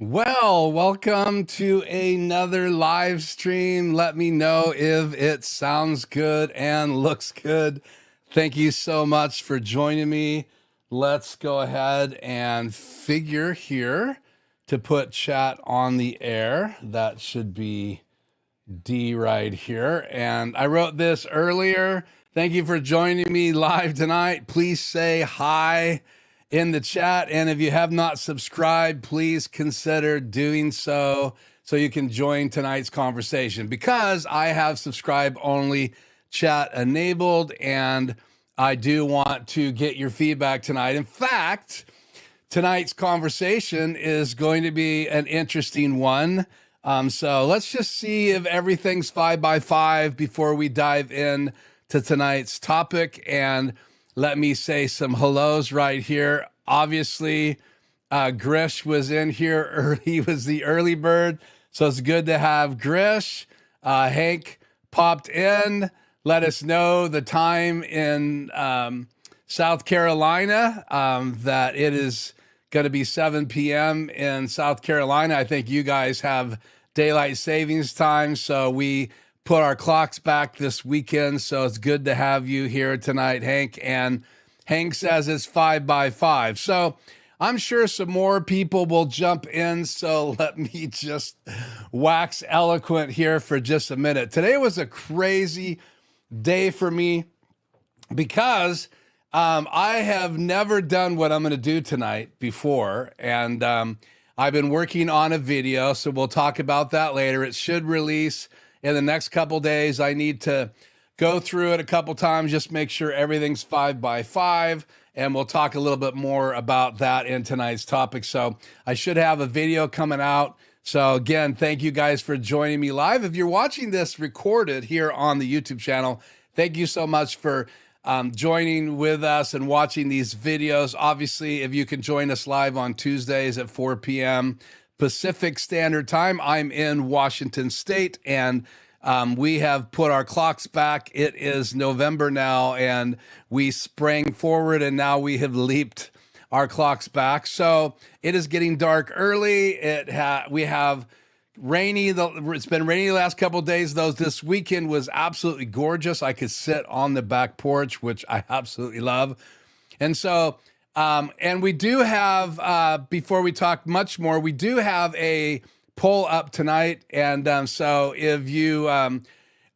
Well, welcome to another live stream. Let me know if it sounds good and looks good. Thank you so much for joining me. Let's go ahead and figure here to put chat on the air. That should be D right here. And I wrote this earlier. Thank you for joining me live tonight. Please say hi in the chat. And if you have not subscribed, please consider doing so you can join tonight's conversation, because I have subscribe only chat enabled, and I do want to get your feedback tonight. In fact, tonight's conversation is going to be an interesting one. So let's just see if everything's 5 by 5 before we dive in to tonight's topic. And let me say some hellos right here. Obviously, Grish was in here early. He was the early bird. So it's good to have Grish. Hank popped in. Let us know the time in South Carolina, that it is going to be 7 p.m. in South Carolina. I think you guys have daylight savings time, so we put our clocks back this weekend. So it's good to have you here tonight, Hank. And Hank says it's 5 by 5. So I'm sure some more people will jump in. So let me just wax eloquent here for just a minute. Today was a crazy day for me because I have never done what I'm going to do tonight before. And I've been working on a video, so we'll talk about that later. It should release in the next couple days. I need to go through it a couple times, just make sure everything's 5 by 5. And we'll talk a little bit more about that in tonight's topic. So I should have a video coming out. So again, thank you guys for joining me live. If you're watching this recorded here on the YouTube channel, thank you so much for joining with us and watching these videos. Obviously, if you can join us live on Tuesdays at 4 p.m. Pacific Standard Time, I'm in Washington State, and we have put our clocks back. It is November now, and we sprang forward, and now we have leaped our clocks back. So it is getting dark early. We have rainy. It's been rainy the last couple of days, though. This weekend was absolutely gorgeous. I could sit on the back porch, which I absolutely love. And so, and we do have, before we talk much more, we do have a poll up tonight. And so if you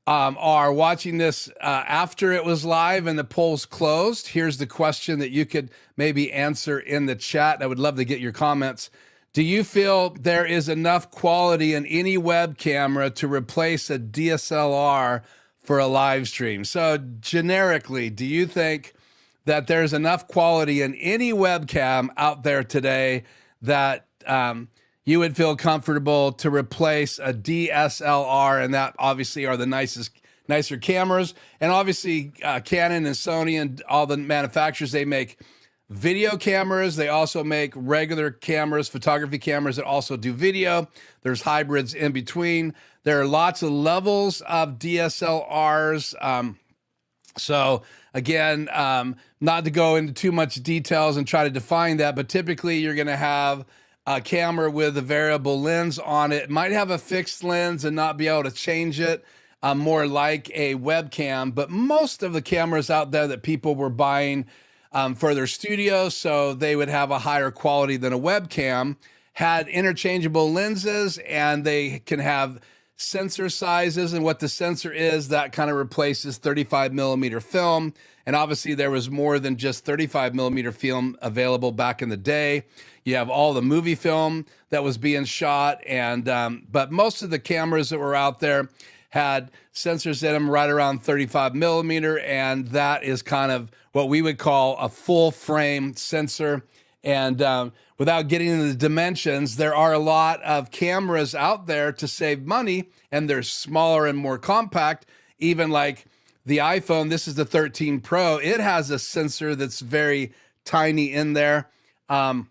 are watching this after it was live and the poll's closed, here's the question that you could maybe answer in the chat. I would love to get your comments. Do you feel there is enough quality in any web camera to replace a DSLR for a live stream? So generically, do you think that there's enough quality in any webcam out there today that you would feel comfortable to replace a DSLR? And that obviously are the nicer cameras. And obviously Canon and Sony and all the manufacturers, they make video cameras. They also make regular cameras, photography cameras that also do video. There's hybrids in between. There are lots of levels of DSLRs. So again, not to go into too much details and try to define that, but typically you're going to have a camera with a variable lens on it. It might have a fixed lens and not be able to change it, more like a webcam. But most of the cameras out there that people were buying for their studios, so they would have a higher quality than a webcam, had interchangeable lenses, and they can have sensor sizes. And what the sensor is, that kind of replaces 35 millimeter film. And obviously there was more than just 35 millimeter film available back in the day. You have all the movie film that was being shot. And but most of the cameras that were out there had sensors in them right around 35 millimeter. And that is kind of what we would call a full frame sensor. And without getting into the dimensions, there are a lot of cameras out there to save money, and they're smaller and more compact. Even like the iPhone, this is the 13 Pro, it has a sensor that's very tiny in there. And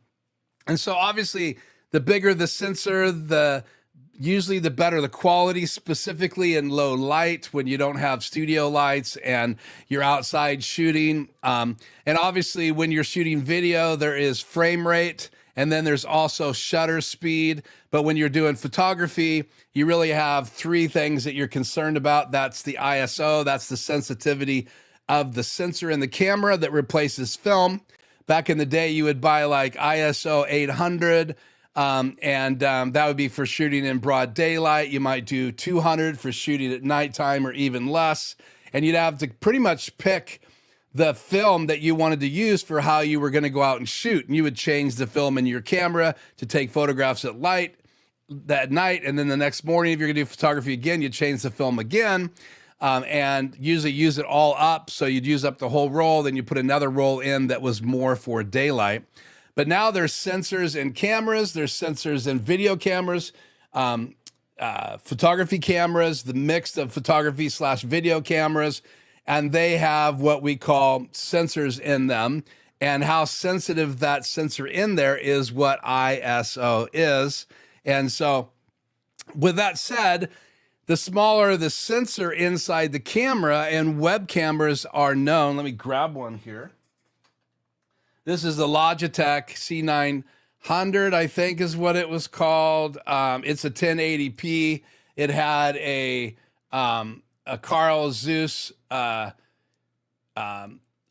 so obviously the bigger the sensor, usually the better the quality, specifically in low light when you don't have studio lights and you're outside shooting. And obviously when you're shooting video, there is frame rate And then there's also shutter speed. But when you're doing photography, you really have three things that you're concerned about. That's the ISO, that's the sensitivity of the sensor in the camera that replaces film. Back in the day, you would buy like ISO 800, that would be for shooting in broad daylight. You might do 200 for shooting at nighttime or even less. And you'd have to pretty much pick the film that you wanted to use for how you were going to go out and shoot. And you would change the film in your camera to take photographs at light that night. And then the next morning, if you're going to do photography again, you change the film again. And usually use it all up. So you'd use up the whole roll, then you put another roll in that was more for daylight. But now there's sensors in cameras, there's sensors in video cameras, photography cameras, the mix of photography / video cameras, and they have what we call sensors in them. And how sensitive that sensor in there is what ISO is. And so with that said, the smaller the sensor inside the camera, and web cameras are known. Let me grab one here. This is the Logitech C900, I think is what it was called. It's a 1080p. It had a Carl Zeiss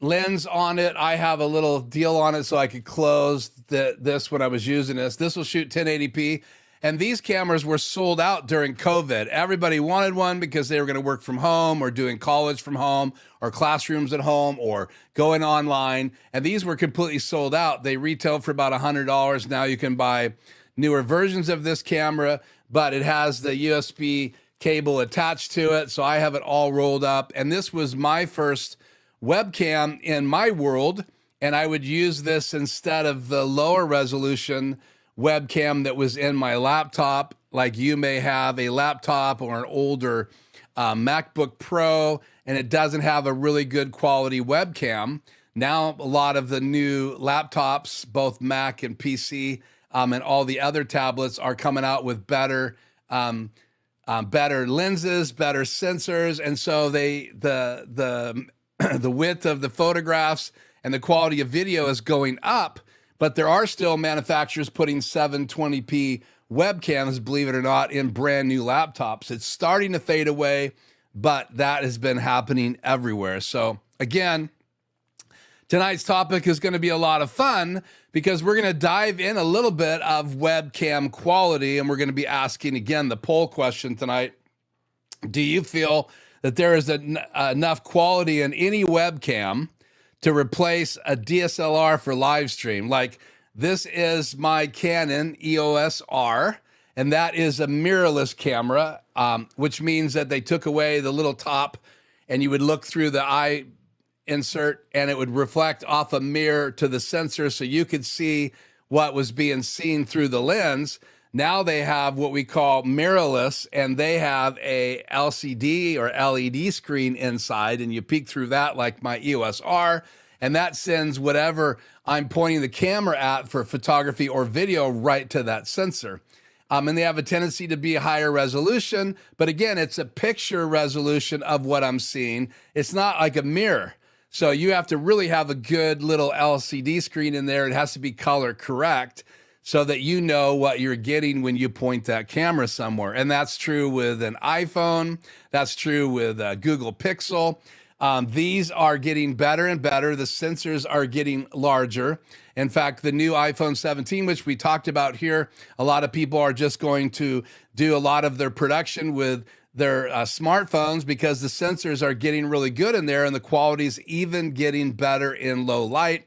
lens on it. I have a little deal on it so I could close this when I was using this. This will shoot 1080p. And these cameras were sold out during COVID. Everybody wanted one because they were going to work from home or doing college from home or classrooms at home or going online. And these were completely sold out. They retailed for about $100. Now you can buy newer versions of this camera, but it has the USB cable attached to it. So I have it all rolled up. And this was my first webcam in my world. And I would use this instead of the lower resolution webcam that was in my laptop. Like you may have a laptop or an older MacBook Pro, and it doesn't have a really good quality webcam. Now, a lot of the new laptops, both Mac and PC, and all the other tablets are coming out with better lenses, better sensors. And so the width of the photographs and the quality of video is going up. But there are still manufacturers putting 720p webcams, believe it or not, in brand new laptops. It's starting to fade away, but that has been happening everywhere. So again, tonight's topic is going to be a lot of fun because we're going to dive in a little bit of webcam quality, and we're going to be asking again the poll question tonight. Do you feel that there is enough quality in any webcam to replace a DSLR for live stream? Like, this is my Canon EOS R, and that is a mirrorless camera, which means that they took away the little top and you would look through the eye insert and it would reflect off a mirror to the sensor so you could see what was being seen through the lens. Now they have what we call mirrorless, and they have a LCD or LED screen inside, and you peek through that like my EOS R, and that sends whatever I'm pointing the camera at for photography or video right to that sensor. And they have a tendency to be higher resolution, but again, it's a picture resolution of what I'm seeing. It's not like a mirror. So you have to really have a good little LCD screen in there. It has to be color correct, so that you know what you're getting when you point that camera somewhere. And that's true with an iPhone. That's true with Google Pixel. These are getting better and better. The sensors are getting larger. In fact, the new iPhone 17, which we talked about here, a lot of people are just going to do a lot of their production with their smartphones because the sensors are getting really good in there and the quality is even getting better in low light.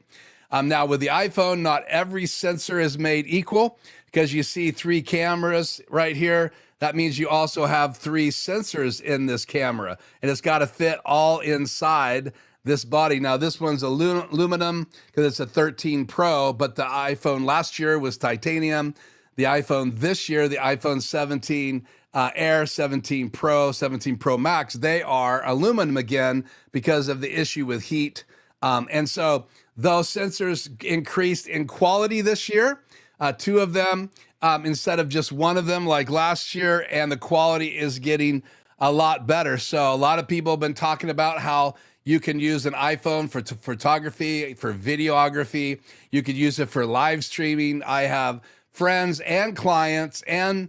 Now with the iPhone, not every sensor is made equal because you see 3 cameras right here. That means you also have 3 sensors in this camera, and it's got to fit all inside this body. Now this one's aluminum because it's a 13 Pro, but the iPhone last year was titanium. The iPhone this year, the iPhone 17 Air, 17 Pro, 17 Pro Max, they are aluminum again because of the issue with heat. And so those sensors increased in quality this year, 2 of them instead of just 1 of them like last year, and the quality is getting a lot better. So a lot of people have been talking about how You can use an iPhone for photography, for videography. You could use it for live streaming. I have friends and clients and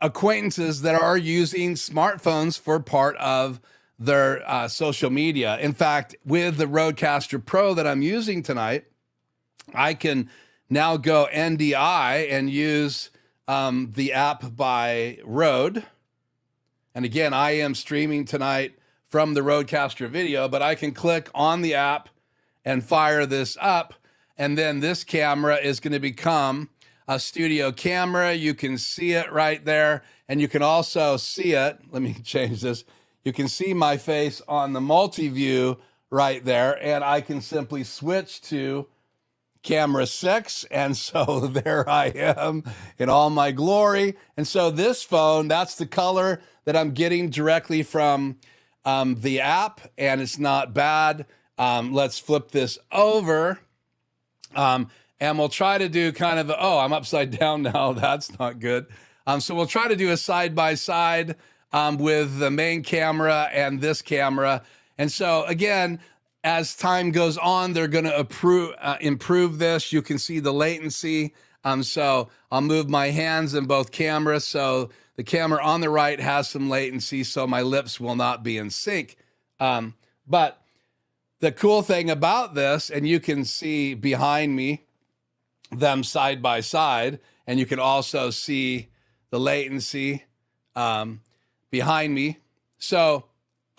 acquaintances that are using smartphones for part of their social media. In fact, with the Rodecaster Pro that I'm using tonight, I can now go NDI and use the app by Rode. And again, I am streaming tonight from the Rodecaster video, but I can click on the app and fire this up. And then this camera is going to become a studio camera. You can see it right there. And you can also see it. Let me change this. You can see my face on the multi-view right there. And I can simply switch to camera 6. And so there I am in all my glory. And so this phone, that's the color that I'm getting directly from the app. And it's not bad. Let's flip this over. And we'll try to do kind of, oh, I'm upside down now. That's not good. So we'll try to do a side-by-side with the main camera and this camera. And so again, as time goes on, they're going to improve this. You can see the latency. So I'll move my hands in both cameras. So the camera on the right has some latency, so my lips will not be in sync. But the cool thing about this, and you can see behind me them side by side, and you can also see the latency behind me. So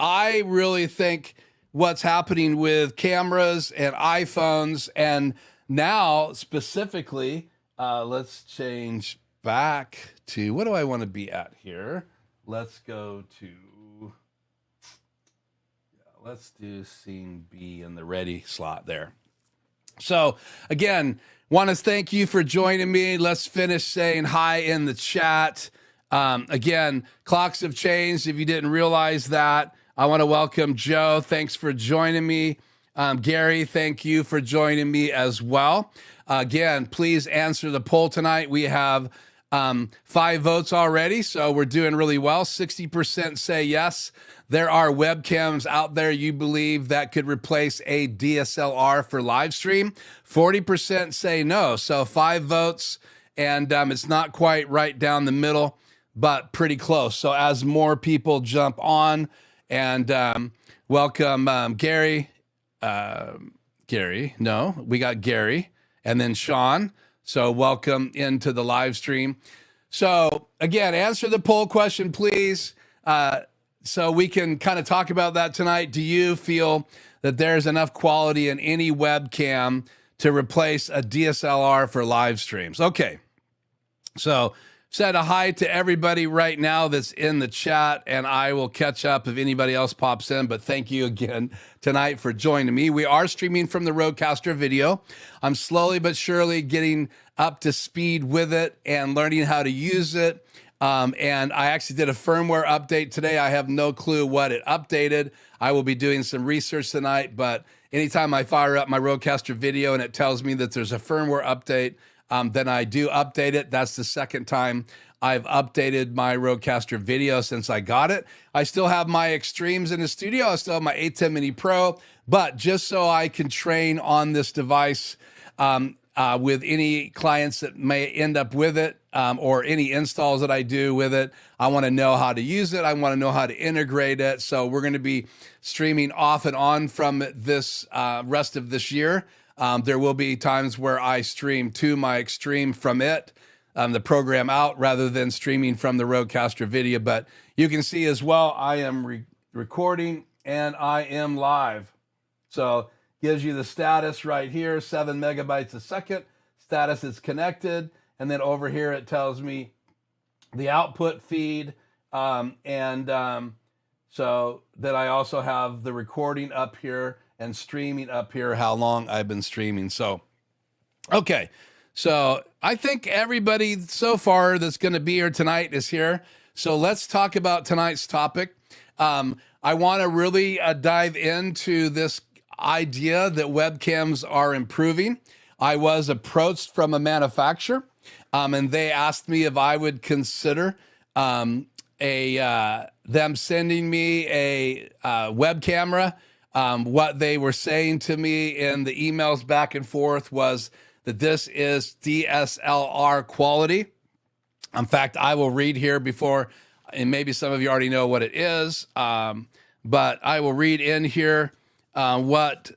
I really think what's happening with cameras and iPhones, and now specifically, let's change back to, what do I want to be at here? Let's go to, let's do scene B in the ready slot there. So again, want to thank you for joining me. Let's finish saying hi in the chat. Again, clocks have changed. If you didn't realize that, I want to welcome Joe. Thanks for joining me. Gary, thank you for joining me as well. Again, please answer the poll tonight. We have 5 votes already, so we're doing really well. 60% say yes. There are webcams out there you believe that could replace a DSLR for live stream. 40% say no. So 5 votes, and it's not quite right down the middle, but pretty close. So as more people jump on, and welcome Gary. No, we got Gary, and then Sean. So welcome into the live stream. So again, answer the poll question, please. So we can kind of talk about that tonight. Do you feel that there's enough quality in any webcam to replace a DSLR for live streams? Okay. So said a hi to everybody right now that's in the chat, and I will catch up if anybody else pops in. But thank you again tonight for joining me. We are streaming from the Rodecaster video. I'm slowly but surely getting up to speed with it and learning how to use it. And I actually did a firmware update today. I have no clue what it updated. I will be doing some research tonight, but anytime I fire up my Rodecaster video and it tells me that there's a firmware update, then I do update it. That's the second time I've updated my Rodecaster video since I got it. I still have my Extremes in the studio. I still have my A10 Mini Pro, but just so I can train on this device with any clients that may end up with it, or any installs that I do with it, I want to know how to use it. I want to know how to integrate it. So we're going to be streaming off and on from this rest of this year. There will be times where I stream to my Extreme from it, the program out, rather than streaming from the Rodecaster video. But you can see as well, I am recording and I am live. So gives you the status right here, 7 megabytes a second. Status is connected. And then over here, it tells me the output feed. So that I also have the recording up here and streaming up here, how long I've been streaming. So, okay. So I think everybody so far that's going to be here tonight is here. So let's talk about tonight's topic. I want to really dive into this idea that webcams are improving. I was approached from a manufacturer, and they asked me if I would consider the them sending me a web camera. What they were saying to me in the emails back and forth was that this is DSLR quality. In fact, I will read here before, and maybe some of you already know what it is, but I will read in here what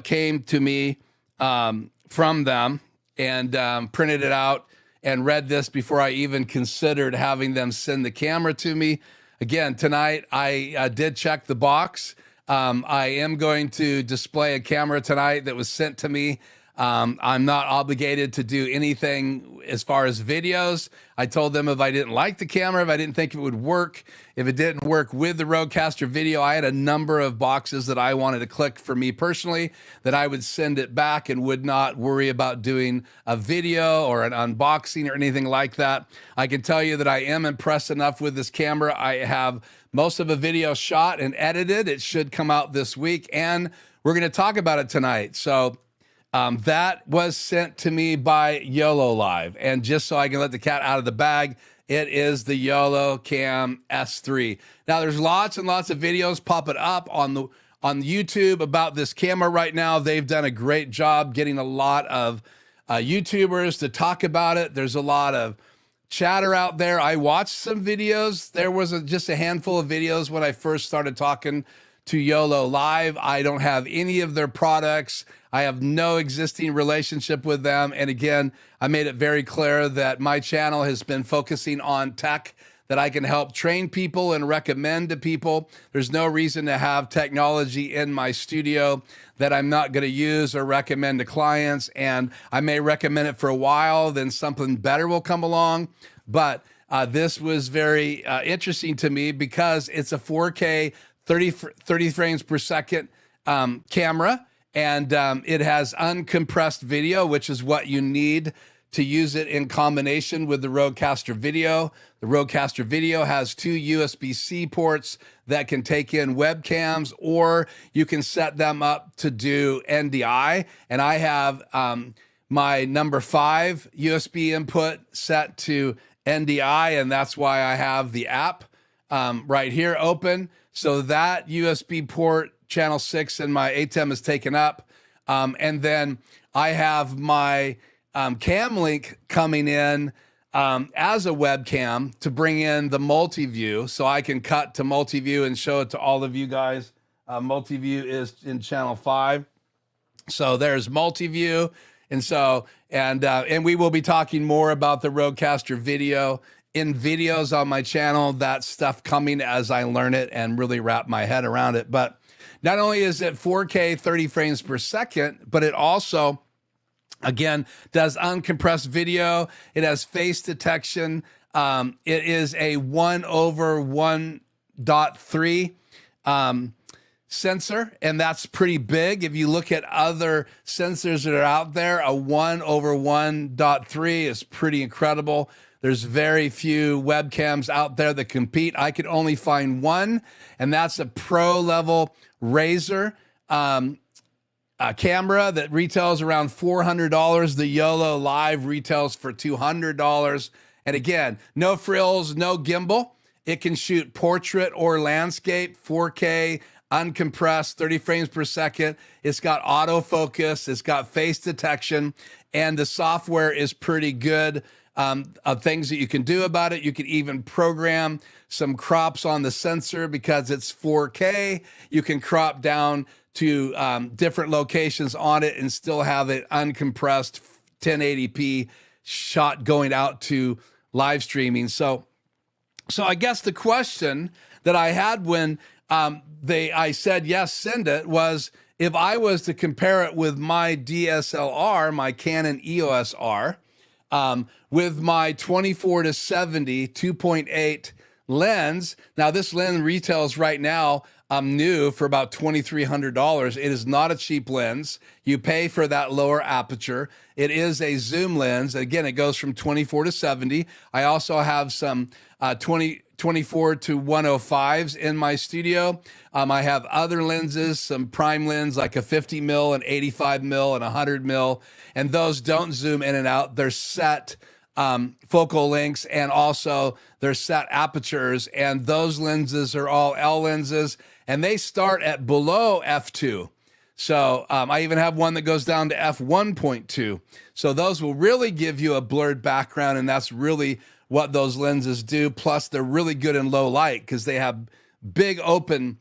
came to me from them, and printed it out and read this before I even considered having them send the camera to me. Again, tonight I did check the box. I am going to display a camera tonight that was sent to me. I'm not obligated to do anything as far as videos. I told them if I didn't like the camera, if I didn't think it would work, if it didn't work with the Rodecaster video, I had a number of boxes that I wanted to click for me personally, that I would send it back and would not worry about doing a video or an unboxing or anything like that. I can tell you that I am impressed enough with this camera. I have most of a video shot and edited. It should come out this week, and we're going to talk about it tonight. So that was sent to me by YoloLiv. And just so I can let the cat out of the bag, it is the YoloCam S3. Now, there's lots and lots of videos popping up on YouTube about this camera right now. They've done a great job getting a lot of YouTubers to talk about it. There's a lot of chatter out there. I watched some videos. There was just a handful of videos when I first started talking to YoloLiv. I don't have any of their products. I have no existing relationship with them. And again, I made it very clear that my channel has been focusing on tech that I can help train people and recommend to people. There's no reason to have technology in my studio that I'm not going to use or recommend to clients. And I may recommend it for a while, then something better will come along. But this was very interesting to me because it's a 4K 30 frames per second camera, and it has uncompressed video, which is what you need to use it in combination with the Rodecaster video. The Rodecaster video has 2 USB-C ports that can take in webcams, or you can set them up to do NDI. And I have my number 5 USB input set to NDI, and that's why I have the app right here open. So that USB port, channel 6 in my ATEM is taken up. And then I have my cam link coming in as a webcam to bring in the multi-view, so I can cut to multi-view and show it to all of you guys. Multi-view is in channel 5. So there's multi-view. And we will be talking more about the Rodecaster video in videos on my channel. That stuff coming as I learn it and really wrap my head around it. But not only is it 4K 30 frames per second, but it also, again, does uncompressed video. It has face detection. It is a 1/1.3 sensor, and that's pretty big. If you look at other sensors that are out there, a 1/1.3 is pretty incredible. There's very few webcams out there that compete. I could only find one, and that's a pro level Razer camera that retails around $400. The YoloLiv retails for $200. And again, no frills, no gimbal. It can shoot portrait or landscape, 4K, uncompressed, 30 frames per second. It's got autofocus, it's got face detection, and the software is pretty good. Of things that you can do about it. You can even program some crops on the sensor because it's 4K. You can crop down to different locations on it and still have it uncompressed 1080p shot going out to live streaming. So I guess the question that I had when I said, yes, send it, was if I was to compare it with my DSLR, my Canon EOS R, with my 24-70 2.8 lens. Now, this lens retails right now new for about $2,300. It is not a cheap lens. You pay for that lower aperture. It is a zoom lens. Again, it goes from 24-70. I also have some 24-105s in my studio. I have other lenses, some prime lens like a 50 mil, an 85 mil, and 100 mil, and those don't zoom in and out. They're set focal lengths, and also their set apertures. And those lenses are all L lenses, and they start at below f2. So I even have one that goes down to f1.2. So those will really give you a blurred background, and that's really what those lenses do. Plus, they're really good in low light because they have big open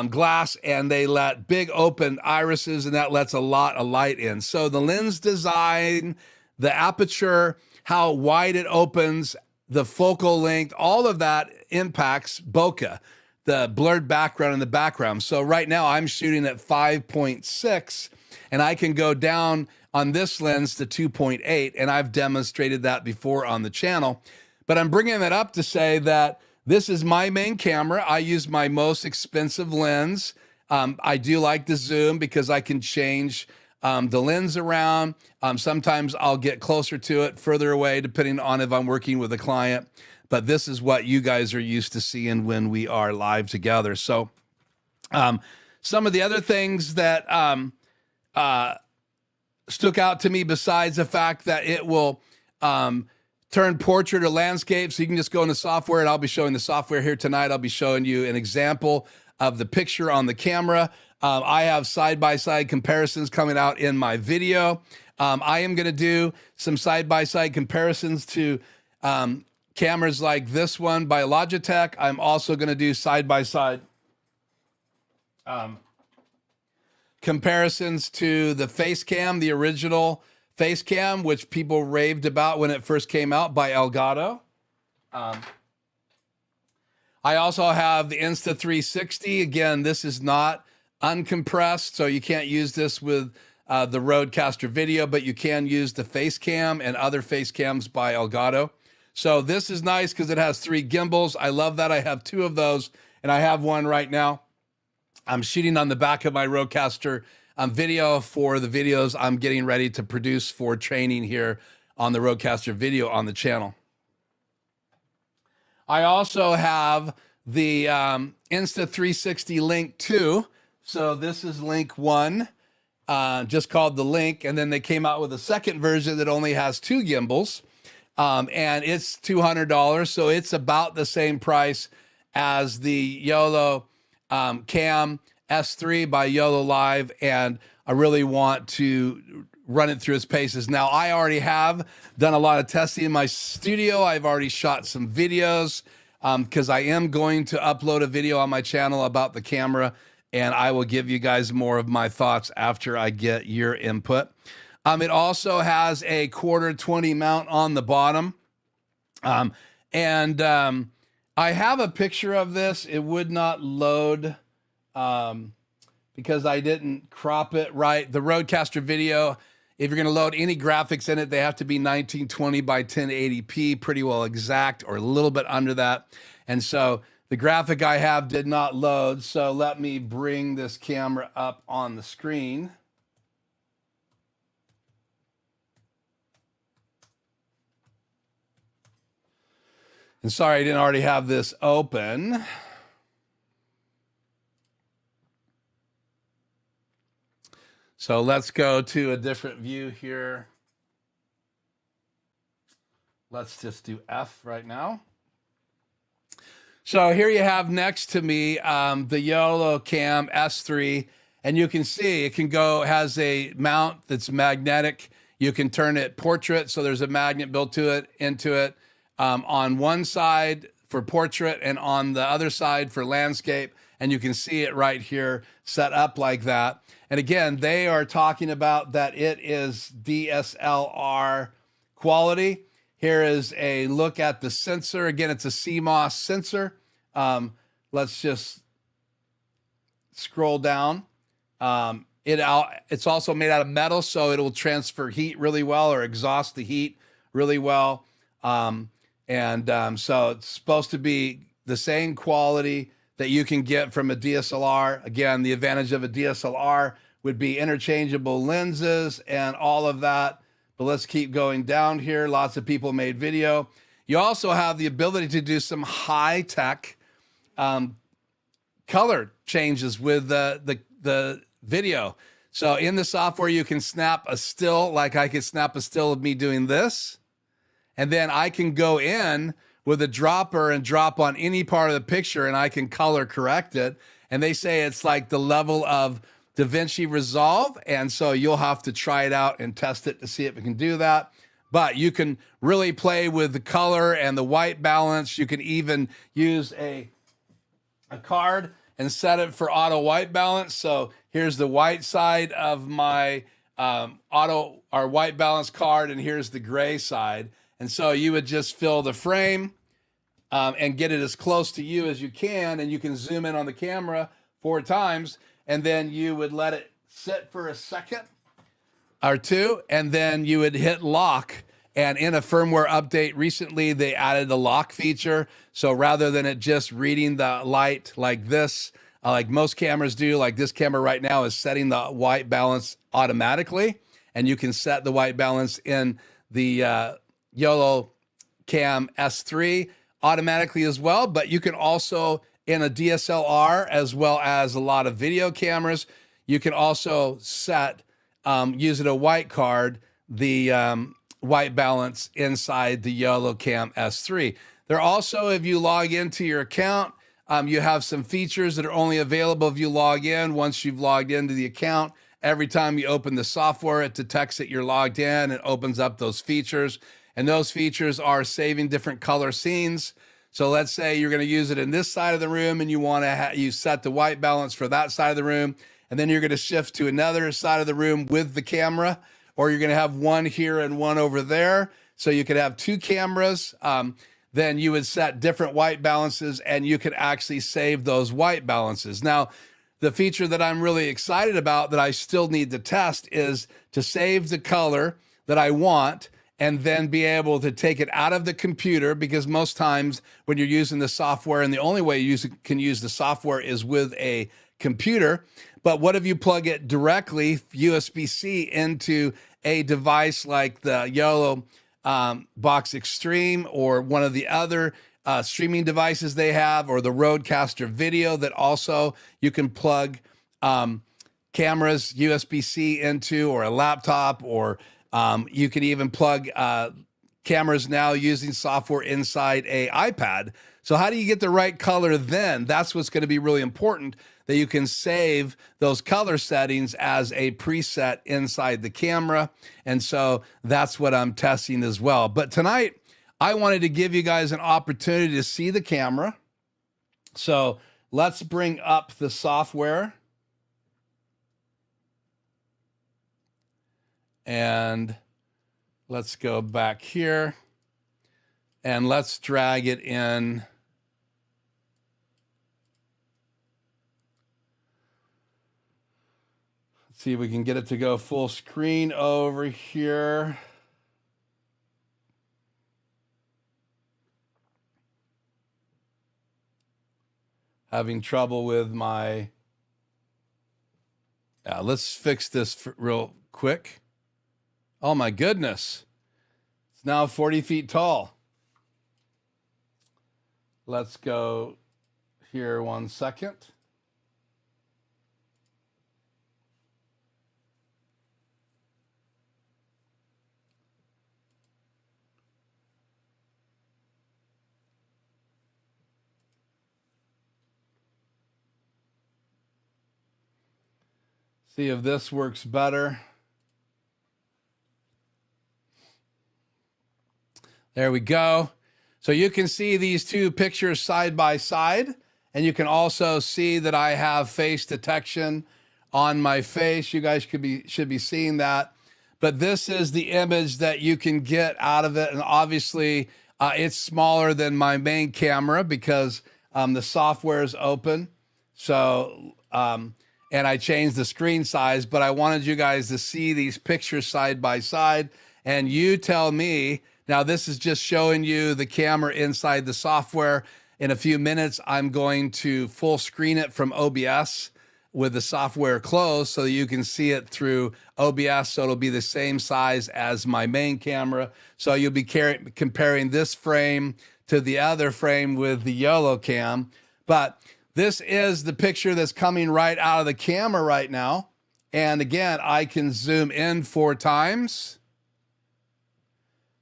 glass, and they let big open irises, and that lets a lot of light in. So the lens design, the aperture, how wide it opens, the focal length, all of that impacts bokeh, the blurred background in the background. So right now I'm shooting at 5.6, and I can go down on this lens to 2.8, and I've demonstrated that before on the channel. But I'm bringing that up to say that this is my main camera. I use my most expensive lens. I do like the zoom because I can change the lens around. Sometimes I'll get closer to it, further away, depending on if I'm working with a client. But this is what you guys are used to seeing when we are live together. So some of the other things that stuck out to me, besides the fact that it will turn portrait or landscape, so you can just go into software, and I'll be showing the software here tonight. I'll be showing you an example of the picture on the camera. I have side-by-side comparisons coming out in my video. I am going to do some side-by-side comparisons to cameras like this one by Logitech. I'm also going to do side-by-side comparisons to the Facecam, the original Facecam, which people raved about when it first came out, by Elgato. I also have the Insta360. Again, this is not uncompressed, so you can't use this with the Rodecaster Video, but you can use the Facecam and other Facecams by Elgato. So this is nice because it has 3 gimbals. I love that. I have 2 of those, and I have one right now. I'm shooting on the back of my Rodecaster Video for the videos I'm getting ready to produce for training here on the Rodecaster Video on the channel. I also have the Insta360 Link 2. So this is Link 1, just called the Link, and then they came out with a second version that only has 2 gimbals, and it's $200, so it's about the same price as the YOLO Cam S3 by YoloLiv, and I really want to run it through its paces. Now, I already have done a lot of testing in my studio. I've already shot some videos because I am going to upload a video on my channel about the camera, and I will give you guys more of my thoughts after I get your input. It also has a 1/4-20 mount on the bottom, and I have a picture of this. It would not load because I didn't crop it right. The Rodecaster Video, if you're going to load any graphics in it, they have to be 1920 by 1080p, pretty well exact, or a little bit under that. And so the graphic I have did not load. So let me bring this camera up on the screen. And sorry, I didn't already have this open. So let's go to a different view here. Let's just do F right now. So here you have next to me the YOLO Cam S3, and you can see it has a mount that's magnetic. You can turn it portrait, so there's a magnet built into it on one side for portrait and on the other side for landscape, and you can see it right here set up like that. And again, they are talking about that it is DSLR quality. Here is a look at the sensor. Again, it's a CMOS sensor. Let's just scroll down. It's also made out of metal, so it will transfer heat really well, or exhaust the heat really well. So it's supposed to be the same quality that you can get from a DSLR. Again, the advantage of a DSLR would be interchangeable lenses and all of that. But let's keep going down here. Lots of people made video. You also have the ability to do some high-tech color changes with the video. So in the software, you can snap a still, like I could snap a still of me doing this. And then I can go in with a dropper and drop on any part of the picture, and I can color correct it. And they say it's like the level of DaVinci Resolve. And so you'll have to try it out and test it to see if it can do that. But you can really play with the color and the white balance. You can even use a card and set it for auto white balance. So here's the white side of my white balance card, and here's the gray side. And so you would just fill the frame and get it as close to you as you can, and you can zoom in on the camera 4 times, and then you would let it sit for a second or 2, and then you would hit lock. And in a firmware update recently, they added the lock feature. So rather than it just reading the light like this, like most cameras do, like this camera right now is setting the white balance automatically. And you can set the white balance in the YoloCam S3 automatically as well. But you can also, in a DSLR, as well as a lot of video cameras, you can also set, using a white card, the white balance inside the YoloCam S3. There also, if you log into your account, you have some features that are only available if you log in. Once you've logged into the account, every time you open the software, it detects that you're logged in. It opens up those features. And those features are saving different color scenes. So let's say you're going to use it in this side of the room, and you want to you set the white balance for that side of the room. And then you're going to shift to another side of the room with the camera, or you're going to have one here and one over there. So you could have 2 cameras. Then you would set different white balances, and you could actually save those white balances. Now, the feature that I'm really excited about that I still need to test is to save the color that I want and then be able to take it out of the computer, because most times when you're using the software, and the only way you can use the software is with a computer. But what if you plug it directly USB-C into a device like the YOLO Box Extreme, or one of the other streaming devices they have, or the Rodecaster Video that also you can plug cameras USB-C into, or a laptop, or you can even plug cameras now using software inside a iPad. So how do you get the right color then? That's what's going to be really important, that you can save those color settings as a preset inside the camera. And so that's what I'm testing as well. But tonight, I wanted to give you guys an opportunity to see the camera. So let's bring up the software. And let's go back here. And let's drag it in. See if we can get it to go full screen over here. Having trouble with my, let's fix this real quick. Oh my goodness. It's now 40 feet tall. Let's go here 1 second. See if this works better. There we go. So you can see these 2 pictures side by side, and you can also see that I have face detection on my face. You guys should be seeing that. But this is the image that you can get out of it, and obviously it's smaller than my main camera because the software is open. So and I changed the screen size, but I wanted you guys to see these pictures side by side, and you tell me. Now, this is just showing you the camera inside the software. In a few minutes, I'm going to full screen it from OBS with the software closed so that you can see it through OBS. So it'll be the same size as my main camera. So you'll be comparing this frame to the other frame with the YoloCam. But this is the picture that's coming right out of the camera right now. And again, I can zoom in 4 times.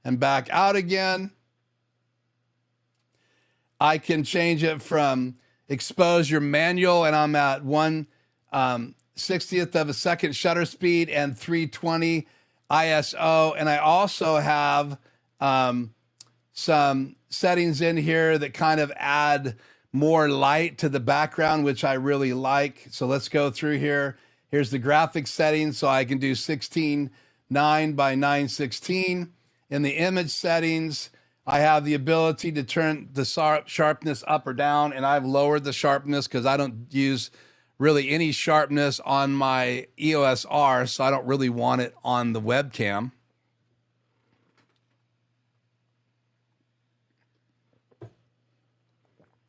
and back out again. I can change it from exposure manual, and I'm at 1/60th of a second shutter speed and 320 ISO. And I also have some settings in here that kind of add more light to the background, which I really like. So let's go through here. Here's the graphics settings. So I can do 16:9 by 916. In the image settings, I have the ability to turn the sharpness up or down, and I've lowered the sharpness because I don't use really any sharpness on my EOS R, so I don't really want it on the webcam.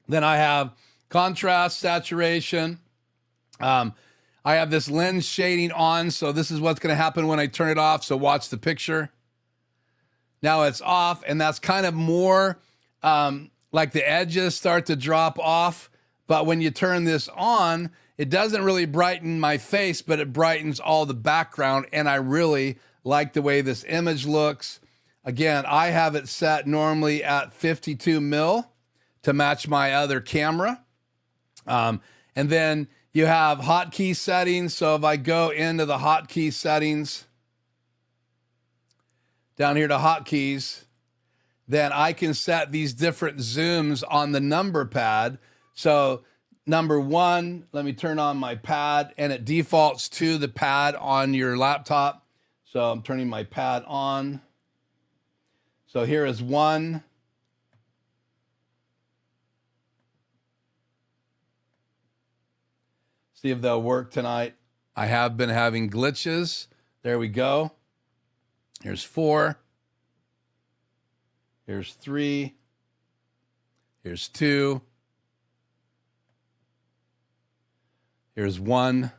Then I have contrast, saturation. I have this lens shading on, so this is what's going to happen when I turn it off, so watch the picture. Now it's off, and that's kind of more like the edges start to drop off. But when you turn this on, it doesn't really brighten my face, but it brightens all the background, and I really like the way this image looks. Again, I have it set normally at 52 mil to match my other camera. And then you have hotkey settings. So if I go into the hotkey settings, down here to hotkeys, then I can set these different zooms on the number pad. So number 1, let me turn on my pad, and it defaults to the pad on your laptop. So I'm turning my pad on. So here is 1. See if they'll work tonight. I have been having glitches. There we go. Here's 4. Here's 3. Here's 2. Here's 1.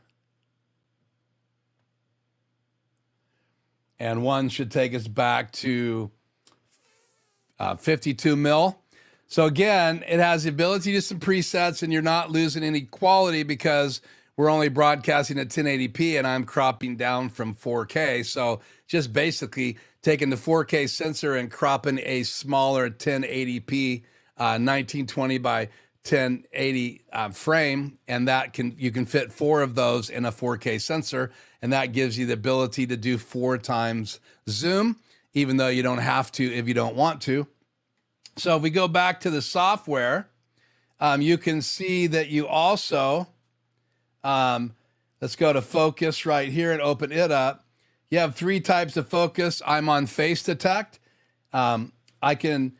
And 1 should take us back to 52 mil. So again, it has the ability to some presets, and you're not losing any quality because we're only broadcasting at 1080p and I'm cropping down from 4K. So just basically taking the 4K sensor and cropping a smaller 1080p 1920 by 1080 frame, and that you can fit 4 of those in a 4K sensor, and that gives you the ability to do 4 times zoom, even though you don't have to if you don't want to. So if we go back to the software, you can see that you also, let's go to focus right here and open it up. You have 3 types of focus. I'm on face detect. I can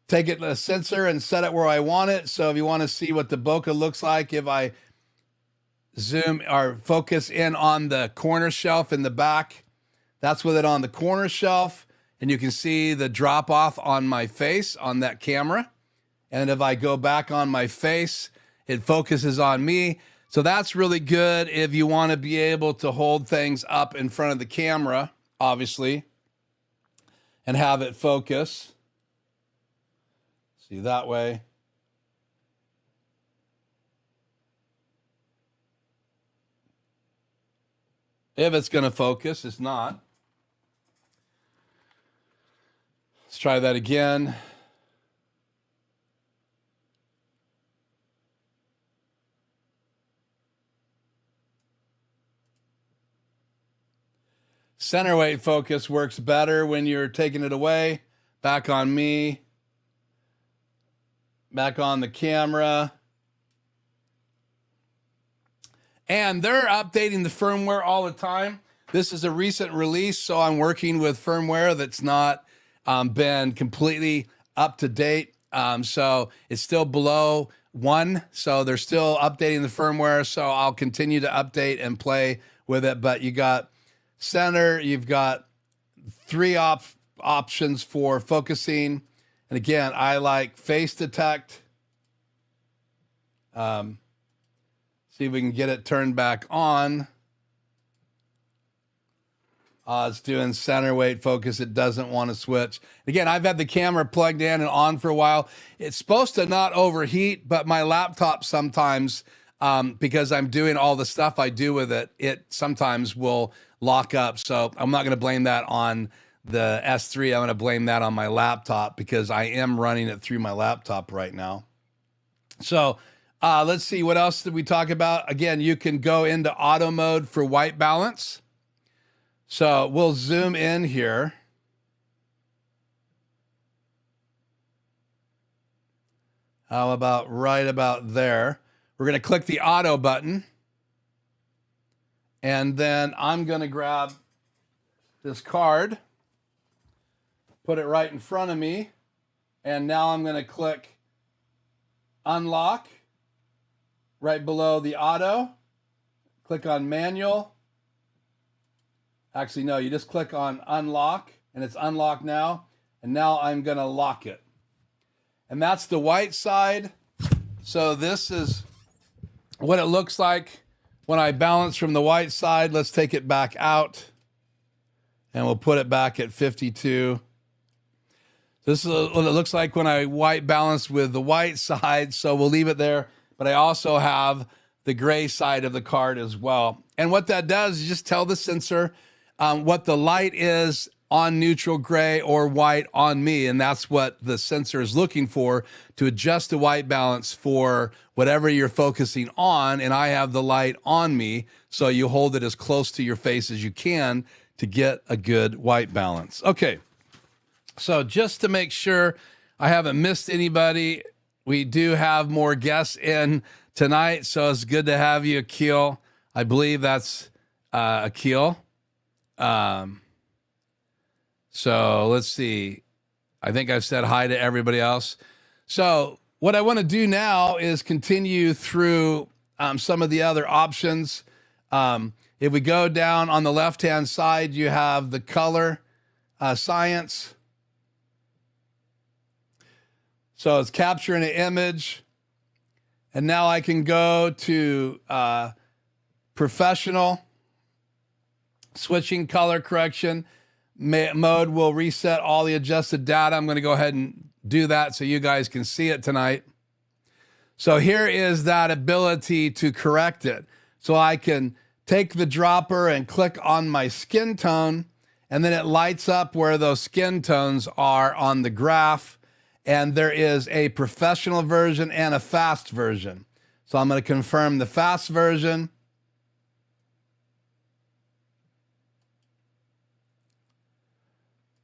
take it a sensor and set it where I want it. So if you want to see what the bokeh looks like, if I zoom or focus in on the corner shelf in the back, that's with it on the corner shelf. And you can see the drop off on my face on that camera. And if I go back on my face, it focuses on me. So that's really good if you want to be able to hold things up in front of the camera, obviously, and have it focus. See that way. If it's going to focus, it's not. Let's try that again. Center weight focus works better when you're taking it away. Back on me. Back on the camera. And they're updating the firmware all the time. This is a recent release, so I'm working with firmware that's not been completely up to date. So it's still below 1. So they're still updating the firmware. So I'll continue to update and play with it. But you got center, you've got 3 options for focusing. And again, I like face detect. See if we can get it turned back on. It's doing center weight focus. It doesn't want to switch. Again, I've had the camera plugged in and on for a while. It's supposed to not overheat, but my laptop sometimes, because I'm doing all the stuff I do with it, it sometimes will lock up. So I'm not going to blame that on the S3, I'm going to blame that on my laptop because I am running it through my laptop right now. So let's see, what else did we talk about? Again, you can go into auto mode for white balance. So we'll zoom in here. How about right about there? We're going to click the auto button. And then I'm going to grab this card, put it right in front of me. And now I'm going to click unlock right below the auto. Click on manual. Actually, no, you just click on unlock and it's unlocked now. And now I'm going to lock it. And that's the white side. So this is what it looks like when I balance from the white side. Let's take it back out and we'll put it back at 52. This is what it looks like when I white balance with the white side. So we'll leave it there. But I also have the gray side of the card as well. And what that does is just tell the sensor what the light is on neutral gray or white on me. And that's what the sensor is looking for to adjust the white balance for whatever you're focusing on. And I have the light on me. So you hold it as close to your face as you can to get a good white balance. Okay. So just to make sure I haven't missed anybody, we do have more guests in tonight. So it's good to have you, Akil. I believe that's Akil. So let's see. I think I've said hi to everybody else. So what I want to do now is continue through some of the other options. If we go down on the left-hand side, you have the color science. So it's capturing an image. And now I can go to professional, switching color correction. Mode will reset all the adjusted data. I'm going to go ahead and do that so you guys can see it tonight. So here is that ability to correct it. So I can take the dropper and click on my skin tone, and then it lights up where those skin tones are on the graph. And there is a professional version and a fast version. So I'm going to confirm the fast version.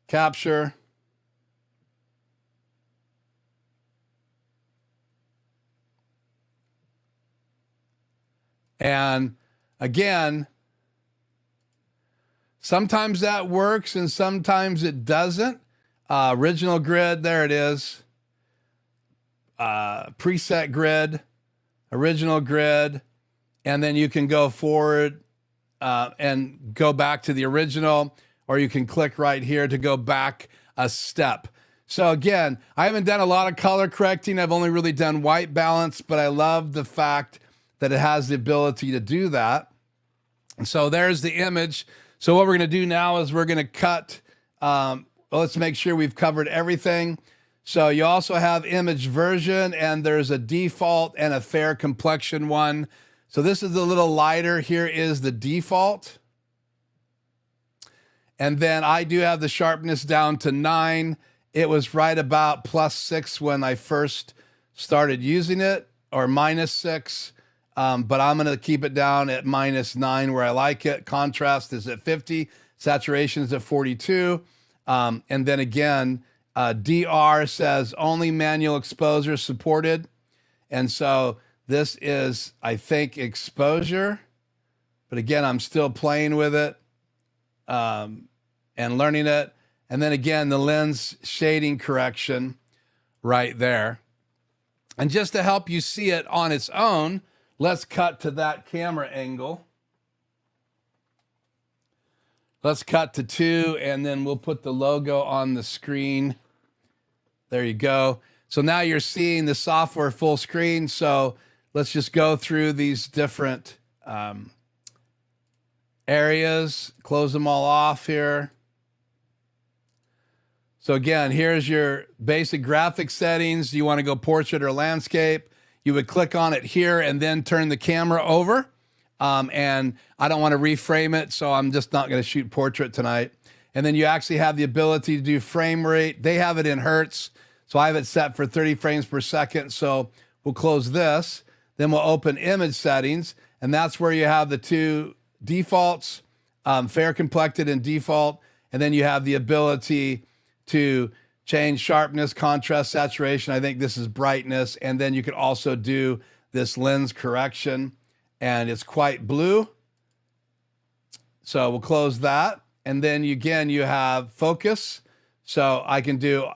Capture. And again, sometimes that works and sometimes it doesn't. Original grid, there it is. Preset grid, original grid, and then you can go forward and go back to the original, or you can click right here to go back a step. So again, I haven't done a lot of color correcting. I've only really done white balance, but I love the fact that it has the ability to do that. And so there's the image. So what we're going to do now is we're going to cut. Let's make sure we've covered everything. So you also have image version, and there's a default and a fair complexion one. So this is a little lighter. Here is the default. And then I do have the sharpness down to 9. It was right about +6 when I first started using it, or -6. But I'm going to keep it down at -9 where I like it. Contrast is at 50. Saturation is at 42. And then again, DR says only manual exposure supported. And so this is, I think, exposure. But again, I'm still playing with it and learning it. And then again, the lens shading correction right there. And just to help you see it on its own, let's cut to that camera angle. Let's cut to 2, and then we'll put the logo on the screen. There you go. So now you're seeing the software full screen. So let's just go through these different areas, close them all off here. So again, here's your basic graphic settings. You want to go portrait or landscape. You would click on it here and then turn the camera over. And I don't want to reframe it, so I'm just not going to shoot portrait tonight. And then you actually have the ability to do frame rate. They have it in hertz. So I have it set for 30 frames per second. So we'll close this. Then we'll open image settings. And that's where you have the two defaults, fair complected and default. And then you have the ability to change sharpness, contrast, saturation. I think this is brightness. And then you can also do this lens correction. And it's quite blue. So we'll close that. And then again, you have focus. So I can do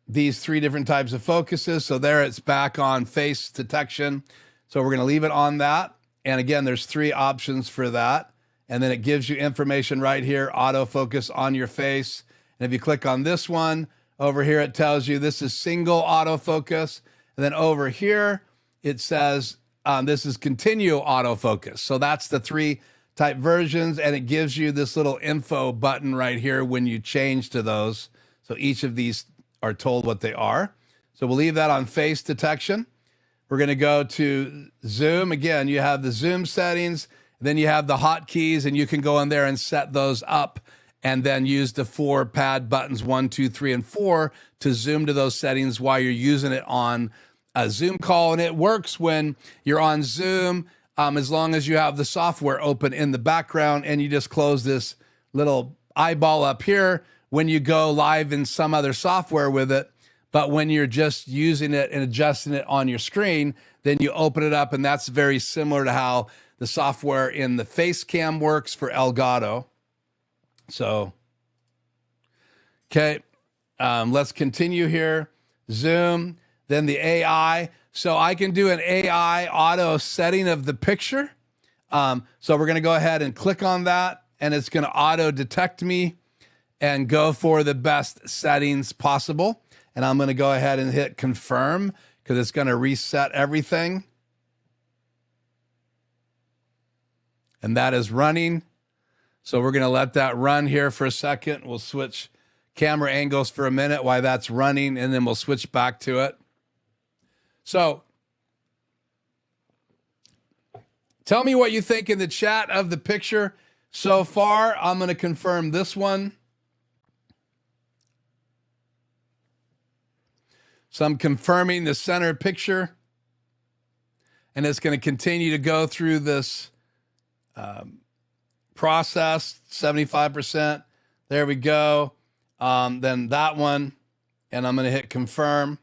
these three different types of focuses. So there it's back on face detection. So we're going to leave it on that. And again, there's three options for that. And then it gives you information right here, autofocus on your face. And if you click on this one over here, it tells you this is single autofocus. And then over here, it says this is continual autofocus. So that's the three type versions. And it gives you this little info button right here when you change to those. So each of these are told what they are. So we'll leave that on face detection. We're going to go to zoom. Again, you have the zoom settings, then you have the hotkeys, and you can go in there and set those up and then use the 4 pad buttons, 1, 2, 3, and 4 to zoom to those settings while you're using it on a Zoom call. And it works when you're on Zoom, as long as you have the software open in the background and you just close this little eyeball up here when you go live in some other software with it. But when you're just using it and adjusting it on your screen, then you open it up, and that's very similar to how the software in the face cam works for Elgato. So, okay, let's continue here. Zoom, then the AI. So I can do an AI auto setting of the picture. So we're going to go ahead and click on that, and it's going to auto detect me and go for the best settings possible. And I'm going to go ahead and hit confirm because it's going to reset everything. And that is running. So we're going to let that run here for a second. We'll switch camera angles for a minute while that's running, and then we'll switch back to it. So tell me what you think in the chat of the picture so far. I'm going to confirm this one. So I'm confirming the center picture, and it's going to continue to go through this process, 75%. There we go. Then that one, and I'm going to hit confirm.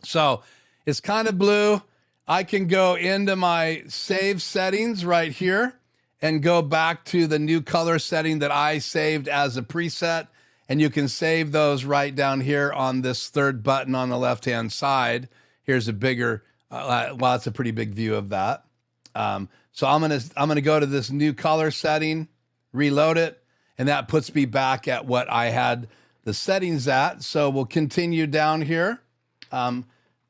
So it's kind of blue. I can go into my save settings right here and go back to the new color setting that I saved as a preset. And you can save those right down here on this third button on the left-hand side. Here's a bigger, well, it's a pretty big view of that. So I'm gonna go to this new color setting, reload it, and that puts me back at what I had the settings at. So we'll continue down here.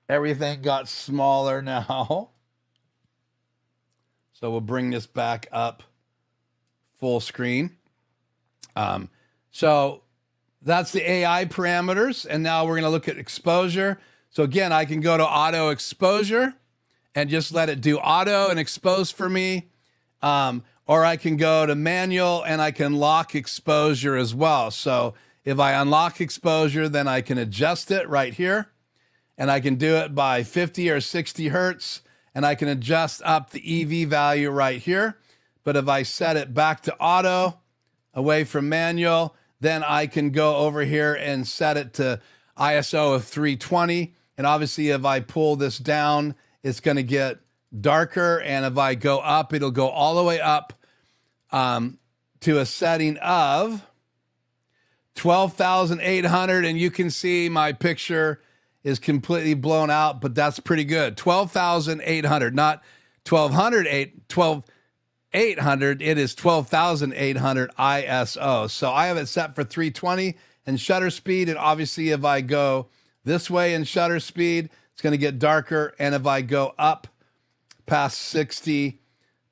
Everything got smaller now. So we'll bring this back up full screen. So that's the AI parameters. And now we're going to look at exposure. So again, I can go to auto exposure and just let it do auto and expose for me. Or I can go to manual and I can lock exposure as well. So if I unlock exposure, then I can adjust it right here. And I can do it by 50 or 60 hertz. And I can adjust up the EV value right here. But if I set it back to auto, away from manual, then I can go over here and set it to ISO of 320. And obviously, if I pull this down, it's going to get darker. And if I go up, it'll go all the way up to a setting of 12,800. And you can see my picture is completely blown out, but that's pretty good. 12,800, not 12,800. It is 12,800 ISO. So I have it set for 320 and shutter speed. And obviously, if I go this way in shutter speed, it's going to get darker. And if I go up past 60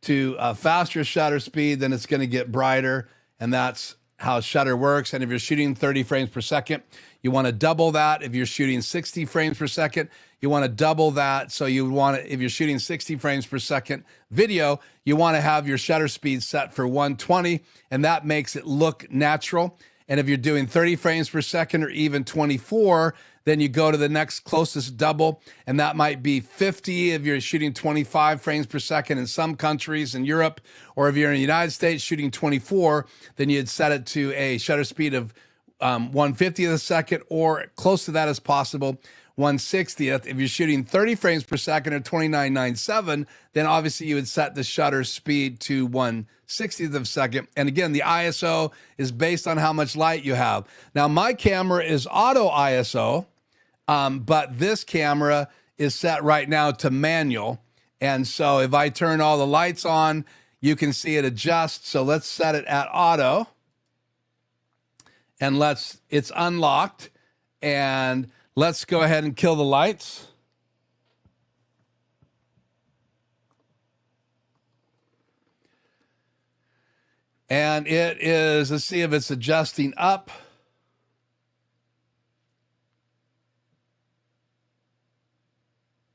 to faster shutter speed, then it's going to get brighter. And that's how shutter works. And if you're shooting 30 frames per second, you want to double that. If you're shooting 60 frames per second, you want to double that. So you want to, if you're shooting 60 frames per second video, you want to have your shutter speed set for 120, and that makes it look natural. And if you're doing 30 frames per second or even 24, then you go to the next closest double, and that might be 50 if you're shooting 25 frames per second in some countries in Europe, or if you're in the United States shooting 24, then you'd set it to a shutter speed of 1/50th of a second, or close to that as possible, 1/60th. If you're shooting 30 frames per second or 29.97, then obviously you would set the shutter speed to 1/60th of a second. And again, the ISO is based on how much light you have. Now, my camera is auto ISO, but this camera is set right now to manual. And so if I turn all the lights on, you can see it adjust. So let's set it at auto. And it's unlocked, and let's go ahead and kill the lights. And it is, let's see if it's adjusting up.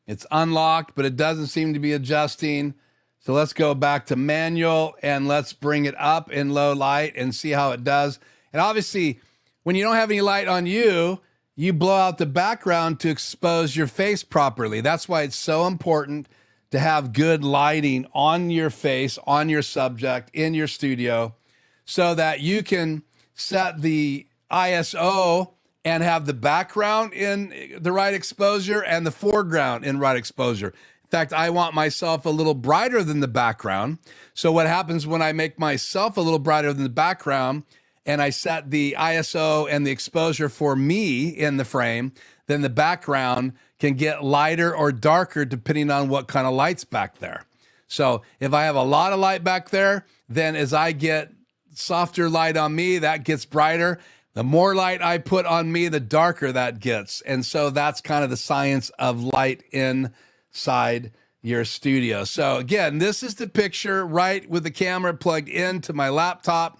It's unlocked, but it doesn't seem to be adjusting. So let's go back to manual, and let's bring it up in low light and see how it does. And obviously, when you don't have any light on you, you blow out the background to expose your face properly. That's why it's so important to have good lighting on your face, on your subject, in your studio, so that you can set the ISO and have the background in the right exposure and the foreground in right exposure. In fact, I want myself a little brighter than the background. So what happens when I make myself a little brighter than the background, and I set the ISO and the exposure for me in the frame, then the background can get lighter or darker depending on what kind of light's back there. So if I have a lot of light back there, then as I get softer light on me, that gets brighter. The more light I put on me, the darker that gets. And so that's kind of the science of light inside your studio. So again, this is the picture right with the camera plugged into my laptop.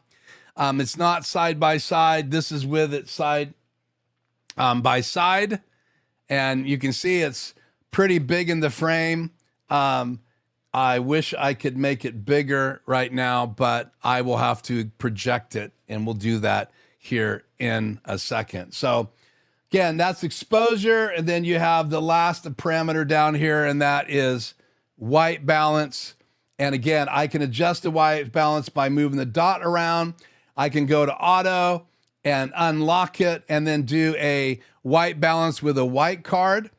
It's not side by side. This is with it side by side. And you can see it's pretty big in the frame. I wish I could make it bigger right now, but I will have to project it, and we'll do that here in a second. So again, that's exposure. And then you have the last parameter down here, and that is white balance. And again, I can adjust the white balance by moving the dot around. I can go to auto and unlock it and then do a white balance with a white card.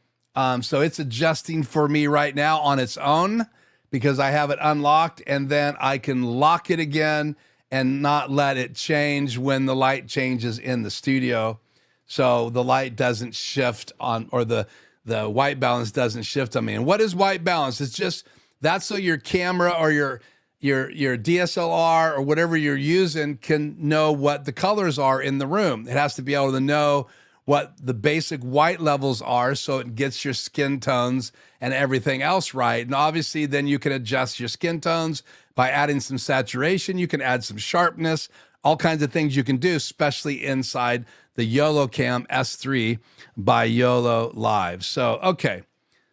So it's adjusting for me right now on its own because I have it unlocked, and then I can lock it again and not let it change when the light changes in the studio. So the light doesn't shift on, or the white balance doesn't shift on me. And what is white balance? It's just, that's so your camera or your DSLR or whatever you're using can know what the colors are in the room. It has to be able to know what the basic white levels are so it gets your skin tones and everything else right. And obviously then you can adjust your skin tones by adding some saturation. You can add some sharpness, all kinds of things you can do, especially inside the YoloCam S3 by YoloLiv. So, okay.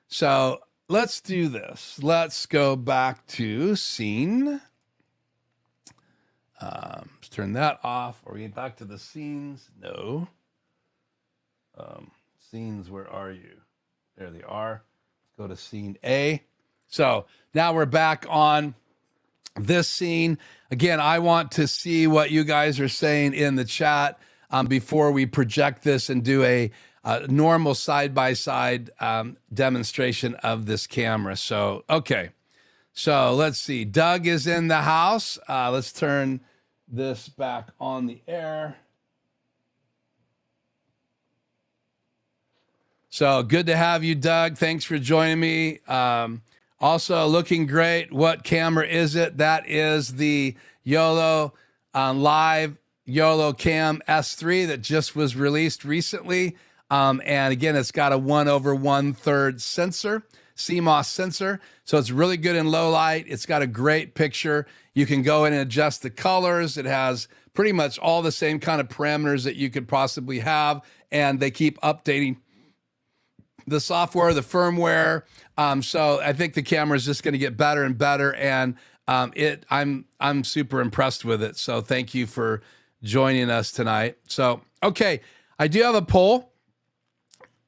So let's do this. Let's go back to scene. Let's turn that off. Or we get back to the scenes. No. Scenes, where are you? There they are. Go to scene A. So now we're back on this scene. Again, I want to see what you guys are saying in the chat before we project this and do a normal side-by-side demonstration of this camera. So, okay. So let's see. Doug is in the house. Let's turn this back on the air. So good to have you, Doug. Thanks for joining me. Also looking great. What camera is it? That is the YoloLiv YoloCam S3 that just was released recently. And again, it's got a 1/1/3 sensor, CMOS sensor. So it's really good in low light. It's got a great picture. You can go in and adjust the colors. It has pretty much all the same kind of parameters that you could possibly have. And they keep updating the software, the firmware. So I think the camera is just going to get better and better. And I'm super impressed with it. So thank you for joining us tonight. So, okay, I do have a poll.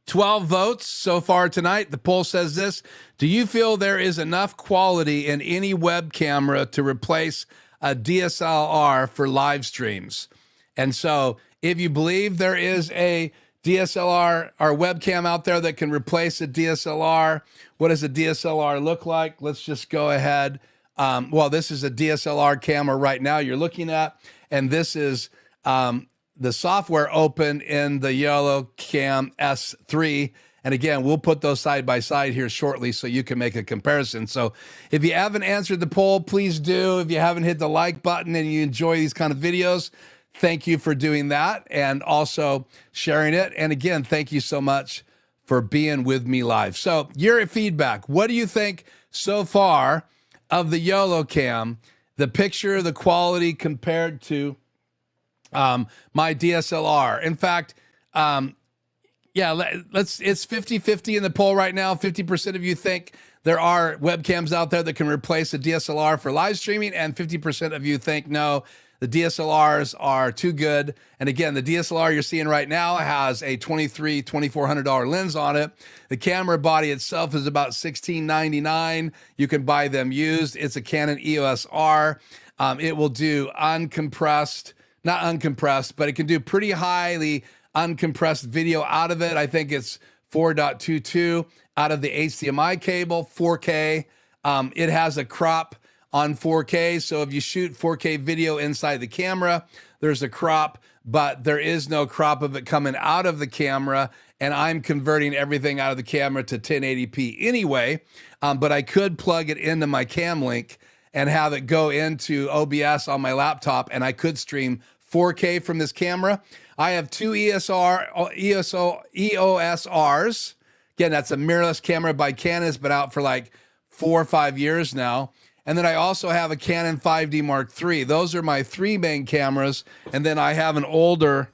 12 votes so far tonight. The poll says this: do you feel there is enough quality in any web camera to replace a DSLR for live streams? And so if you believe there is a DSLR or webcam out there that can replace a DSLR, what does a DSLR look like? Let's just go ahead. Well, this is a DSLR camera right now you're looking at, and this is the software open in the YoloCam S3. And again, we'll put those side by side here shortly so you can make a comparison. So if you haven't answered the poll, please do. If you haven't hit the like button and you enjoy these kind of videos, thank you for doing that and also sharing it. And again, thank you so much for being with me live. So your feedback, what do you think so far of the YoloCam, the picture, the quality compared to my DSLR? In fact, it's 50-50 in the poll right now. 50% of you think there are webcams out there that can replace a DSLR for live streaming, and 50% of you think no, the DSLRs are too good. And again, the DSLR you're seeing right now has a $2,400 lens on it. The camera body itself is about $1,699. You can buy them used. It's a Canon EOS R. It will do not uncompressed, but it can do pretty highly uncompressed video out of it. I think it's 4.22 out of the HDMI cable, 4K. It has a crop on 4K. So if you shoot 4K video inside the camera, there's a crop, but there is no crop of it coming out of the camera. And I'm converting everything out of the camera to 1080p anyway. But I could plug it into my Cam Link and have it go into OBS on my laptop, and I could stream 4K from this camera. I have two EOS Rs. Again, that's a mirrorless camera by Canon. It's been out for like 4 or 5 years now. And then I also have a Canon 5D Mark III. Those are my three main cameras. And then I have the older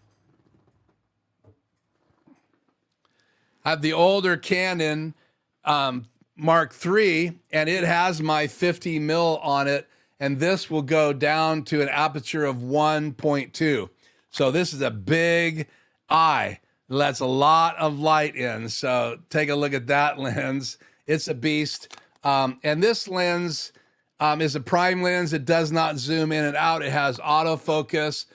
Canon Mark III, and it has my 50 mil on it. And this will go down to an aperture of 1.2. So this is a big eye. Lets a lot of light in. So take a look at that lens. It's a beast. And this lens is a prime lens. It does not zoom in and out. It has autofocus.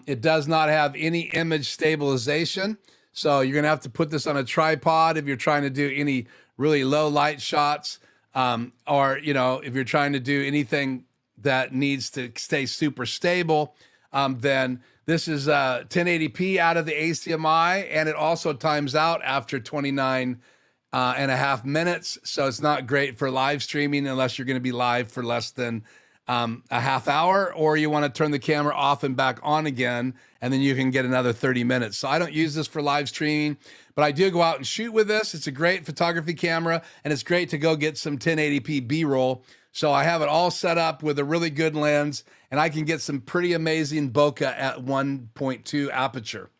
It does not have any image stabilization. So you're going to have to put this on a tripod if you're trying to do any really low light shots, or, if you're trying to do anything that needs to stay super stable, then this is 1080p out of the HDMI, and it also times out after 29 and a half minutes. So it's not great for live streaming unless you're going to be live for less than a half hour, or you want to turn the camera off and back on again, and then you can get another 30 minutes. So I don't use this for live streaming, but I do go out and shoot with this. It's a great photography camera, and it's great to go get some 1080p B-roll. So I have it all set up with a really good lens, and I can get some pretty amazing bokeh at 1.2 aperture.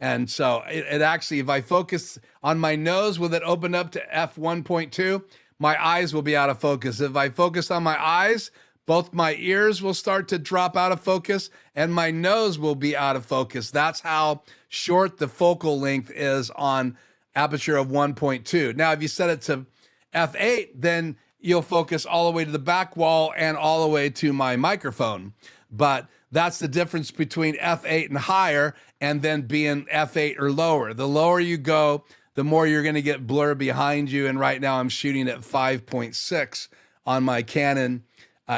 And so it actually, if I focus on my nose with it opened up to f1.2, my eyes will be out of focus. If I focus on my eyes, both my ears will start to drop out of focus and my nose will be out of focus. That's how short the focal length is on aperture of 1.2. Now, if you set it to f8, then you'll focus all the way to the back wall and all the way to my microphone. But that's the difference between f8 and higher and then being f8 or lower. The lower you go, the more you're going to get blur behind you. And right now I'm shooting at 5.6 on my Canon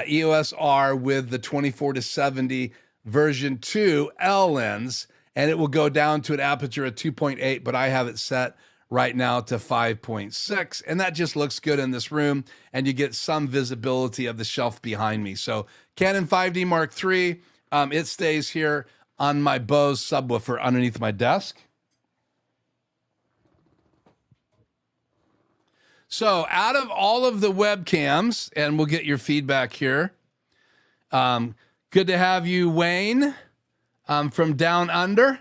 EOS R with the 24-70 version 2 L lens, and it will go down to an aperture of 2.8, but I have it set right now to 5.6, and that just looks good in this room, and you get some visibility of the shelf behind me. So Canon 5D Mark III, it stays here on my Bose subwoofer underneath my desk. So out of all of the webcams, and we'll get your feedback here. Good to have you, Wayne, from Down Under.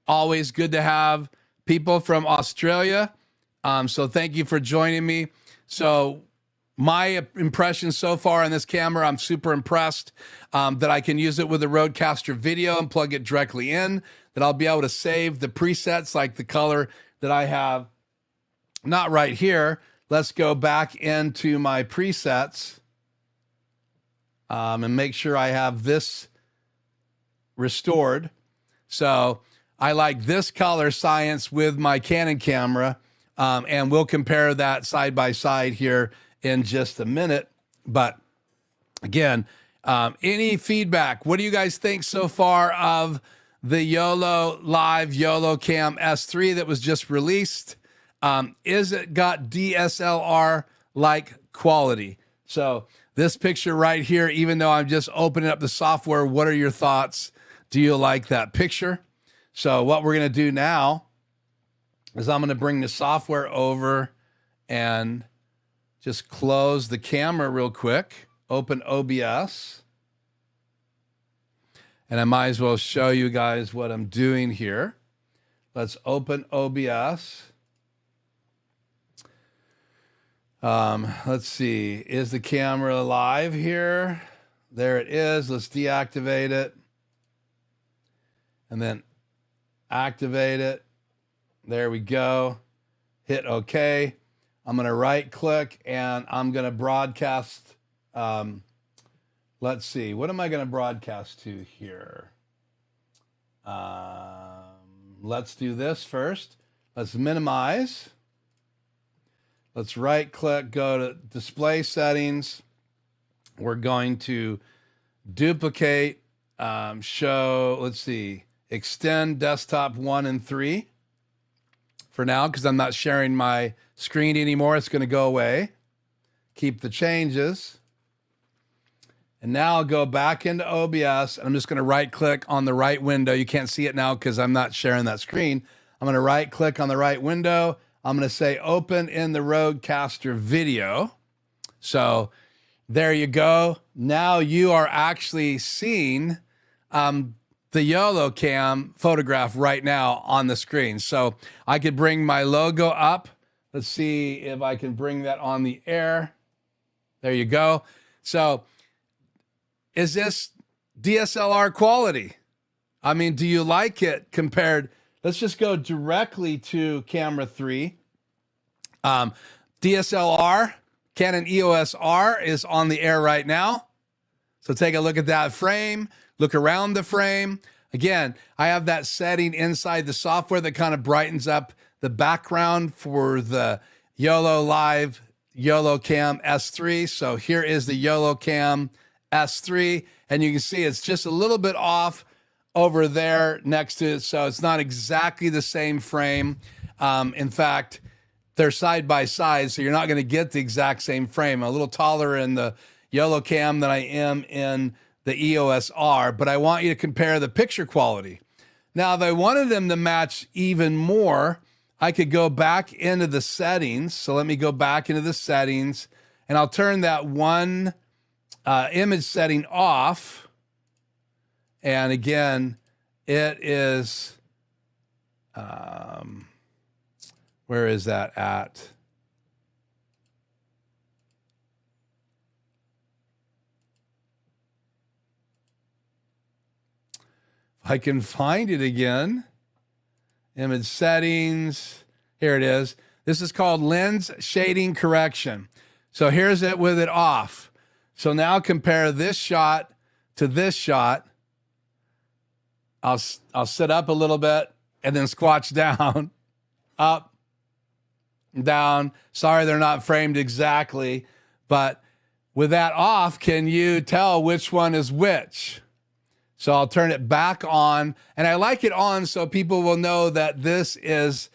Always good to have people from Australia. So thank you for joining me. So my impression so far on this camera, I'm super impressed that I can use it with a Rodecaster video and plug it directly in, that I'll be able to save the presets like the color that I have. Not right here. Let's go back into my presets and make sure I have this restored. So I like this color science with my Canon camera, and we'll compare that side by side here in just a minute. But again, any feedback? What do you guys think so far of the YoloLiv YoloCam S3 that was just released? Is it got DSLR-like quality? So this picture right here, even though I'm just opening up the software, what are your thoughts? Do you like that picture? So what we're going to do now is I'm going to bring the software over and just close the camera real quick, open OBS. And I might as well show you guys what I'm doing here. Let's open OBS. Let's see, is the camera live here? There it is. Let's deactivate it and then activate it. There we go. Hit OK. I'm going to right click and I'm going to broadcast. Let's see, what am I going to broadcast to here? Let's do this first. Let's minimize. Let's right click, go to display settings. We're going to duplicate, show, let's see, extend desktop 1 and 3 for now, because I'm not sharing my screen anymore. It's going to go away. Keep the changes. And now I'll go back into OBS. And I'm just going to right click on the right window. You can't see it now because I'm not sharing that screen. I'm going to right click on the right window. I'm going to say open in the Rodecaster video. So there you go. Now you are actually seeing the YoloCam photograph right now on the screen. So I could bring my logo up. Let's see if I can bring that on the air. There you go. So is this DSLR quality? I mean, do you like it compared? Let's just go directly to camera 3. DSLR, Canon EOS R is on the air right now. So take a look at that frame, look around the frame. Again, I have that setting inside the software that kind of brightens up the background for the YoloLiv YoloCam S3. So here is the YoloCam S3, and you can see it's just a little bit off over there next to it. So it's not exactly the same frame. In fact, they're side by side, so you're not going to get the exact same frame. I'm a little taller in the YoloCam than I am in the EOS R, but I want you to compare the picture quality. Now, if I wanted them to match even more, I could go back into the settings. So let me go back into the settings, and I'll turn that one image setting off. And again, it is, where is that at? If I can find it again, image settings, here it is. This is called lens shading correction. So here's it with it off. So now compare this shot to this shot. I'll sit up a little bit and then squatch down, up, down. Sorry, they're not framed exactly, but with that off, can you tell which one is which? So I'll turn it back on, and I like it on so people will know that this is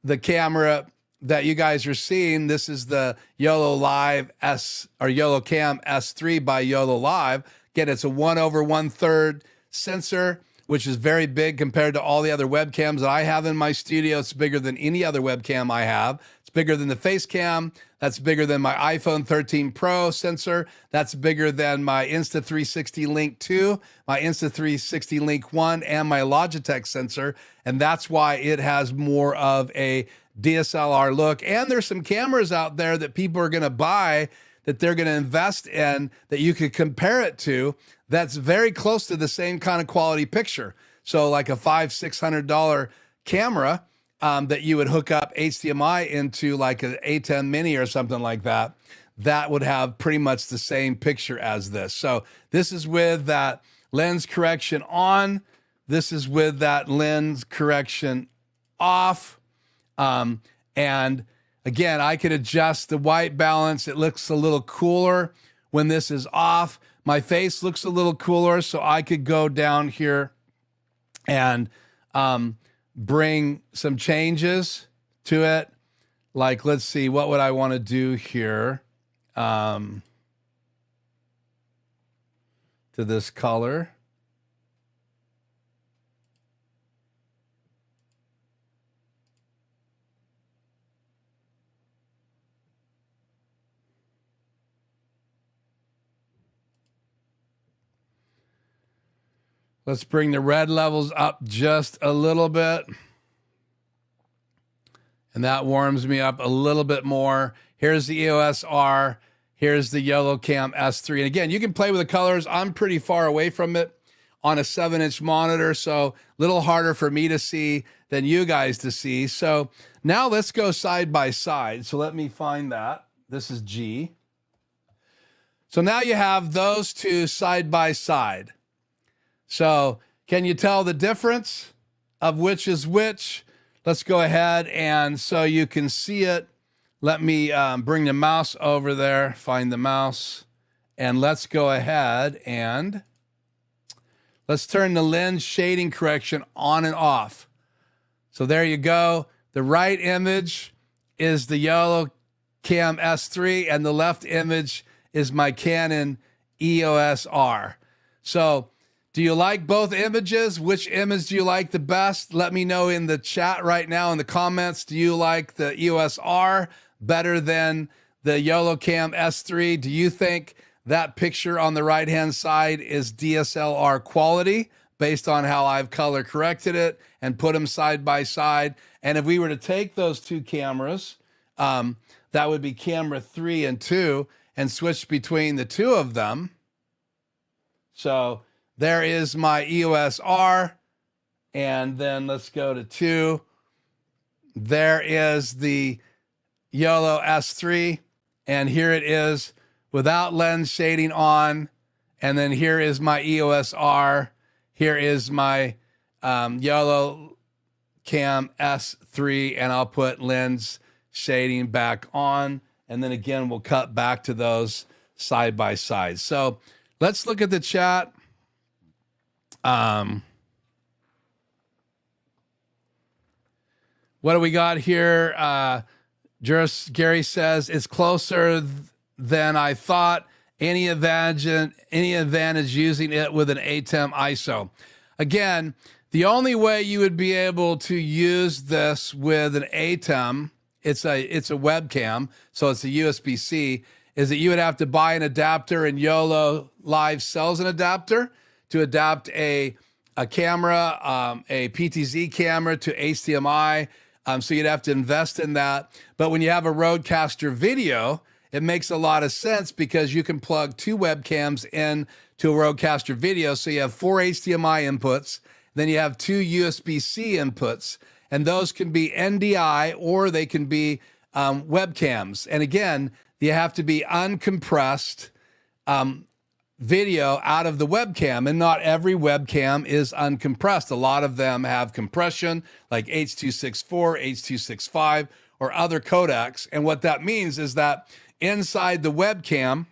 the camera that you guys are seeing. This is the YoloLiv YoloCam S3 by YoloLiv. Again, it's a 1/1/3 sensor, which is very big compared to all the other webcams that I have in my studio. It's bigger than any other webcam I have. It's bigger than the face cam. That's bigger than my iPhone 13 Pro sensor. That's bigger than my Insta360 Link 2, my Insta360 Link 1, and my Logitech sensor. And that's why it has more of a DSLR look. And there's some cameras out there that people are going to buy, that they're going to invest in, that you could compare it to, that's very close to the same kind of quality picture. So like a $500-600 camera that you would hook up HDMI into, like an A10 mini or something like that, that would have pretty much the same picture as this. So this is with that lens correction on. This is with that lens correction off. And again, I can adjust the white balance. It looks a little cooler when this is off. My face looks a little cooler, so I could go down here and bring some changes to it. Like, let's see, what would I want to do here to this color? Let's bring the red levels up just a little bit. And that warms me up a little bit more. Here's the EOS R. Here's the YoloCam S3. And again, you can play with the colors. I'm pretty far away from it on a 7-inch monitor, so a little harder for me to see than you guys to see. So now let's go side by side. So let me find that. This is G. So now you have those two side by side. So can you tell the difference of which is which? Let's go ahead, and so you can see it, let me bring the mouse over there, find the mouse, and let's go ahead and let's turn the lens shading correction on and off. So there you go. The right image is the YoloCam S3, and the left image is my Canon EOS R. So do you like both images? Which image do you like the best? Let me know in the chat right now in the comments. Do you like the EOS R better than the YoloCam S3? Do you think that picture on the right-hand side is DSLR quality based on how I've color corrected it and put them side by side? And if we were to take those two cameras, that would be camera 3 and 2, and switch between the two of them. So there is my EOS R, and then let's go to 2. There is the YOLO S3, and here it is without lens shading on, and then here is my EOS R. Here is my YoloCam S3, and I'll put lens shading back on, and then again, we'll cut back to those side by side. So let's look at the chat. What do we got here? Gary says it's closer than I thought. Any advantage using it with an ATEM ISO? Again, the only way you would be able to use this with an ATEM, it's a webcam, so it's a USB-C, is that you would have to buy an adapter, and YoloLiv sells an adapter to adapt a camera, a PTZ camera to HDMI. So you'd have to invest in that. But when you have a Rodecaster video, it makes a lot of sense because you can plug 2 webcams in to a Rodecaster video. So you have 4 HDMI inputs, then you have 2 USB-C inputs, and those can be NDI or they can be webcams. And again, you have to be uncompressed video out of the webcam, and not every webcam is uncompressed. A lot of them have compression, like H.264, H.265, or other codecs. And what that means is that inside the webcam,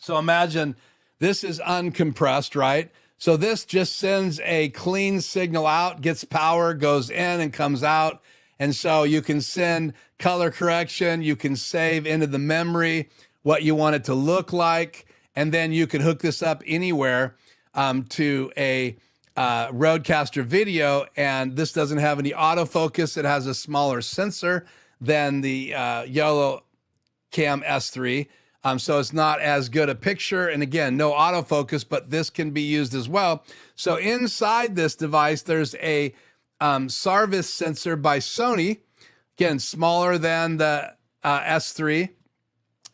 so imagine this is uncompressed, right? So this just sends a clean signal out, gets power, goes in and comes out. And so you can send color correction, you can save into the memory what you want it to look like, and then you can hook this up anywhere to a Rodecaster video. And this doesn't have any autofocus. It has a smaller sensor than the YoloCam S3. So it's not as good a picture. And again, no autofocus, but this can be used as well. So inside this device, there's a Sarvis sensor by Sony. Again, smaller than the S3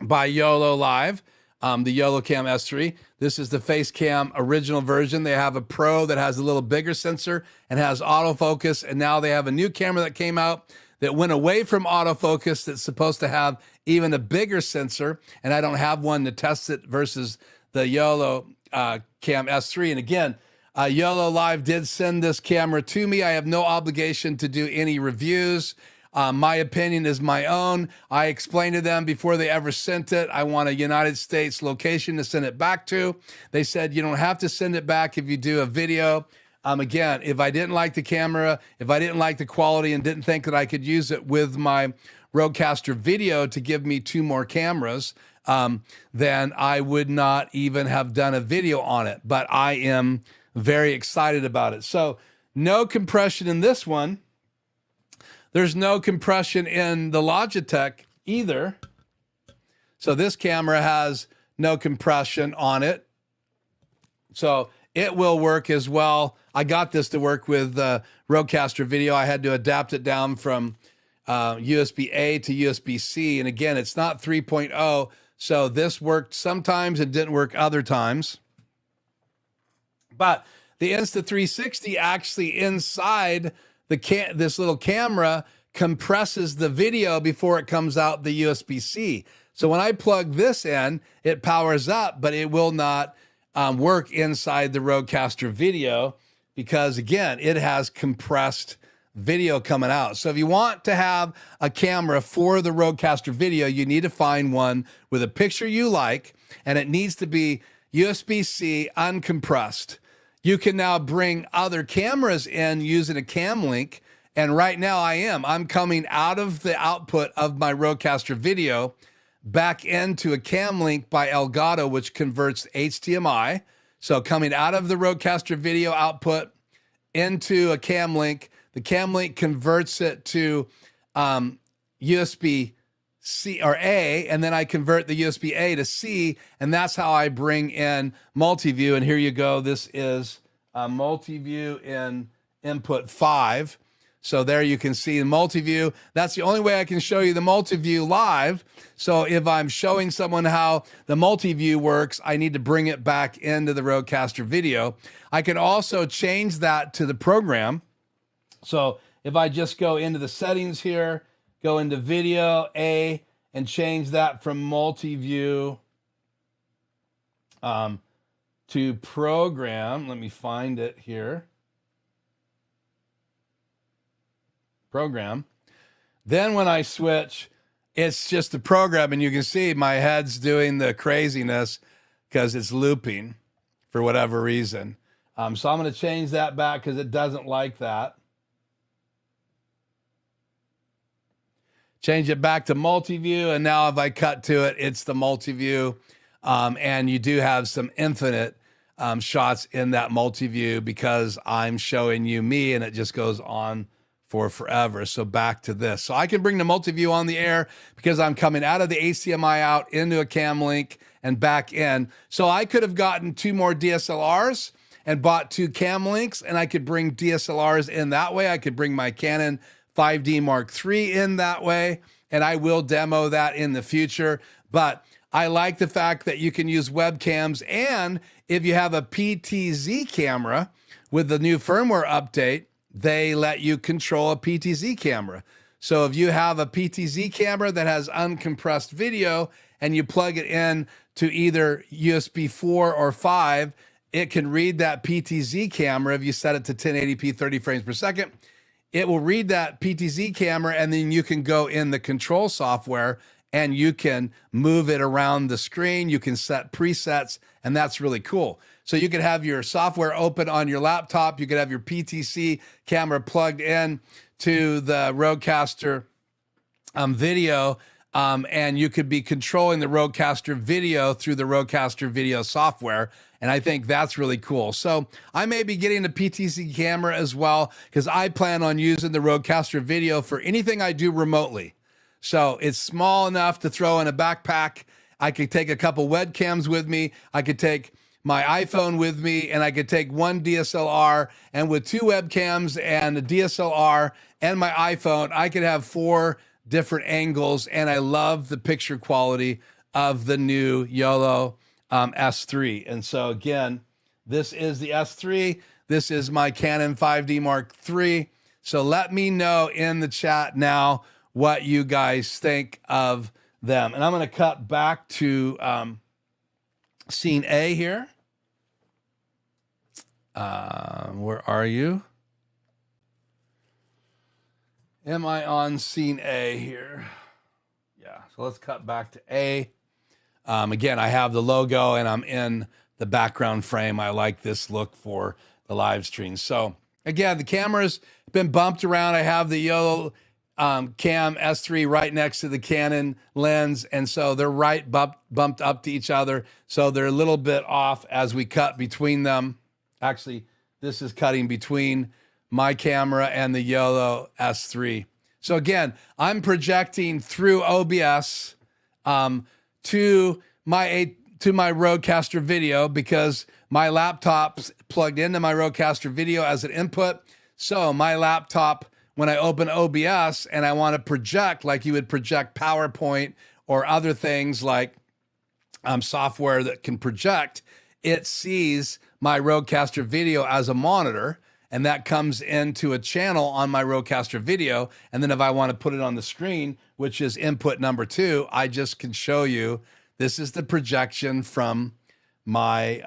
by YoloLiv, the YoloCam S3. This is the Facecam original version. They have a Pro that has a little bigger sensor and has autofocus. And now they have a new camera that came out that went away from autofocus that's supposed to have even a bigger sensor. And I don't have one to test it versus the YoloCam S3. And again, YoloLiv did send this camera to me. I have no obligation to do any reviews. My opinion is my own. I explained to them before they ever sent it, I want a United States location to send it back to. They said, you don't have to send it back if you do a video. Again, if I didn't like the camera, if I didn't like the quality and didn't think that I could use it with my Rodecaster video to give me 2 more cameras, then I would not even have done a video on it. But I am very excited about it. So no compression in this one. There's no compression in the Logitech either. So this camera has no compression on it. So it will work as well. I got this to work with Rodecaster video. I had to adapt it down from USB-A to USB-C. And again, it's not 3.0. So this worked sometimes and didn't work other times. But the Insta360 actually inside this little camera compresses the video before it comes out the USB-C. So when I plug this in, it powers up, but it will not work inside the Rodecaster video because, again, it has compressed video coming out. So if you want to have a camera for the Rodecaster video, you need to find one with a picture you like, and it needs to be USB-C uncompressed. You can now bring other cameras in using a cam link. And right now I'm coming out of the output of my Rodecaster video back into a cam link by Elgato, which converts HDMI. So coming out of the Rodecaster video output into a cam link, the cam link converts it to USB C or A, and then I convert the USB A to C, and that's how I bring in multi-view. And here you go. This is multi-view in input 5. So there you can see the multi-view. That's the only way I can show you the multi-view live. So if I'm showing someone how the multi-view works, I need to bring it back into the Rodecaster video. I can also change that to the program. So if I just go into the settings here, go into video A and change that from multi-view to program. Let me find it here. Program. Then when I switch, it's just a program, and you can see my head's doing the craziness because it's looping for whatever reason. So I'm going to change that back because it doesn't like that. Change it back to multi-view, and now if I cut to it, it's the multi-view. And you do have some infinite shots in that multi-view because I'm showing you me, and it just goes on for forever. So back to this. So I can bring the multi-view on the air because I'm coming out of the HDMI out into a cam link and back in. So I could have gotten 2 more DSLRs and bought 2 cam links, and I could bring DSLRs in that way. I could bring my Canon 5D Mark III in that way, and I will demo that in the future. But I like the fact that you can use webcams, and if you have a PTZ camera with the new firmware update, they let you control a PTZ camera. So if you have a PTZ camera that has uncompressed video and you plug it in to either USB 4 or 5, it can read that PTZ camera. If you set it to 1080p 30 frames per second, it will read that PTZ camera, and then you can go in the control software and you can move it around the screen. You can set presets, and that's really cool. So you could have your software open on your laptop. You could have your PTZ camera plugged in to the Rodecaster video, and you could be controlling the Rodecaster video through the Rodecaster video software. And I think that's really cool. So I may be getting a PTZ camera as well because I plan on using the Rodecaster video for anything I do remotely. So it's small enough to throw in a backpack. I could take a couple webcams with me. I could take my iPhone with me, and I could take one DSLR, and with two webcams and a DSLR and my iPhone, I could have 4 different angles, and I love the picture quality of the new YOLO S3. And so again, this is the S3. This is my Canon 5D Mark III. So let me know in the chat now what you guys think of them. And I'm going to cut back to scene A here. Where are you? Am I on scene A here? Yeah, so let's cut back to A. Again, I have the logo and I'm in the background frame. I like this look for the live stream. So again, the camera's been bumped around. I have the YOLO Cam S3 right next to the Canon lens, and so they're right bumped up to each other. So they're a little bit off as we cut between them. Actually, this is cutting between my camera and the YOLO S3. So again, I'm projecting through OBS to my Rodecaster Video because my laptop's plugged into my Rodecaster Video as an input. So my laptop, when I open OBS and I want to project like you would project PowerPoint or other things like software that can project, it sees my Rodecaster Video as a monitor, and that comes into a channel on my Rodecaster Video. And then if I want to put it on the screen, which is input number 2, I just can show you this is the projection from my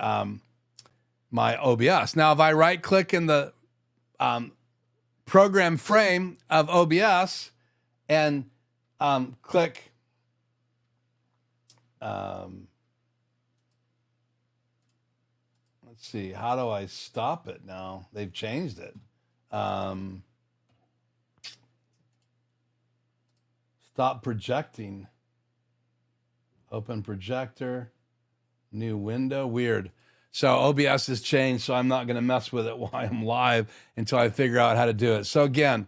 my OBS. Now, if I right click in the program frame of OBS and click let's see, how do I stop it now? They've changed it. Stop projecting. Open projector. New window. Weird. So OBS has changed, so I'm not going to mess with it while I'm live until I figure out how to do it. So again,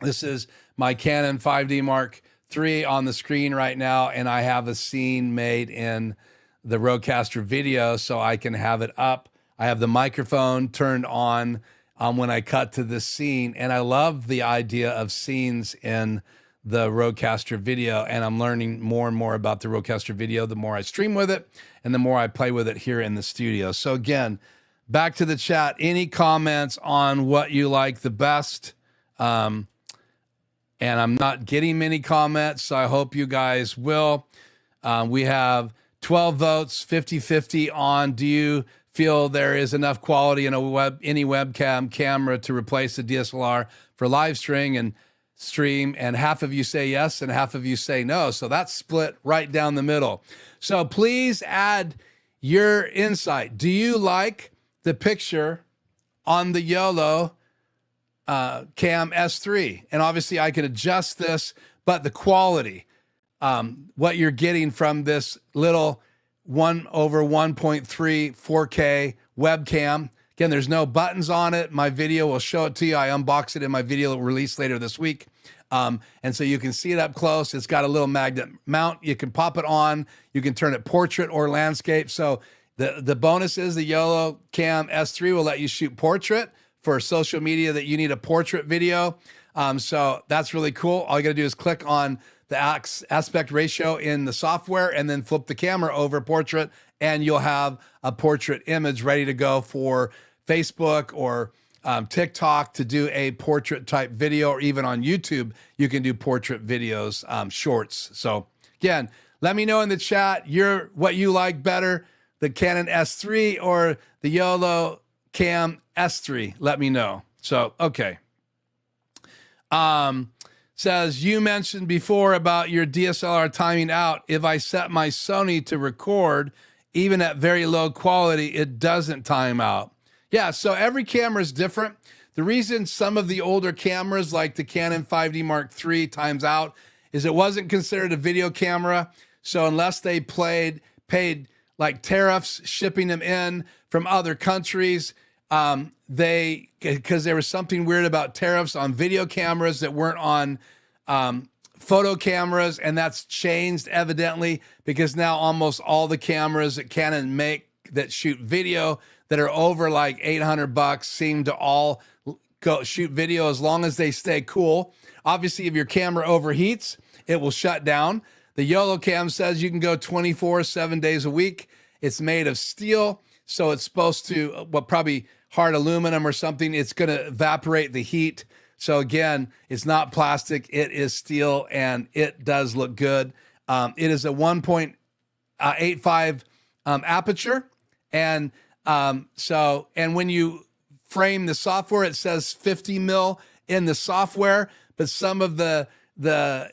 this is my Canon 5D Mark III on the screen right now, and I have a scene made in the Rodecaster Video so I can have it up. I have the microphone turned on when I cut to this scene, and I love the idea of scenes in the Rodecaster Video, and I'm learning more and more about the Rodecaster Video the more I stream with it and the more I play with it here in the studio. So again, back to the chat. Any comments on what you like the best? And I'm not getting many comments, so I hope you guys will. We have 12 votes, 50-50 on do you feel there is enough quality in any webcam camera to replace the DSLR for live stream, and half of you say yes and half of you say no. So that's split right down the middle. So please add your insight. Do you like the picture on the YOLO Cam S3? And obviously I can adjust this, but the quality, what you're getting from this little 1/1.3 4K webcam. Again, there's no buttons on it. My video will show it to you. I unbox it in my video that will release later this week. And so you can see it up close. It's got a little magnet mount. You can pop it on. You can turn it portrait or landscape. So the bonus is the YOLO Cam S3 will let you shoot portrait for social media that you need a portrait video. So that's really cool. All you got to do is click on the aspect ratio in the software and then flip the camera over portrait, and you'll have a portrait image ready to go for Facebook or TikTok to do a portrait type video, or even on YouTube, you can do portrait videos, shorts. So again, let me know in the chat what you like better, the Canon S3 or the YOLO Cam S3. Let me know. So, okay. Says, you mentioned before about your DSLR timing out. If I set my Sony to record, even at very low quality, it doesn't time out. Yeah, so every camera is different. The reason some of the older cameras like the Canon 5D Mark III times out is it wasn't considered a video camera. So unless they paid like tariffs shipping them in from other countries, because there was something weird about tariffs on video cameras that weren't on photo cameras, and that's changed evidently because now almost all the cameras that Canon make that shoot video that are over like $800 seem to all go shoot video as long as they stay cool. Obviously, if your camera overheats, it will shut down. The YoloCam says you can go 7 days a week. It's made of steel, so it's supposed to, well, probably hard aluminum or something. It's going to evaporate the heat. So again, it's not plastic, it is steel, and it does look good. It is a 1.85 aperture. And and when you frame the software, it says 50 mil in the software, but some of the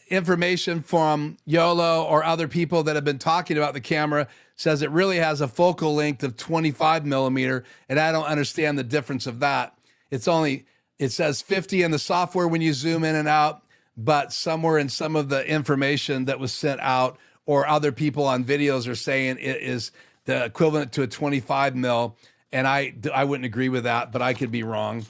information from YOLO or other people that have been talking about the camera says it really has a focal length of 25 millimeter, and I don't understand the difference of that. It says 50 in the software when you zoom in and out, but somewhere in some of the information that was sent out or other people on videos are saying it is the equivalent to a 25 mil, and I wouldn't agree with that, but I could be wrong.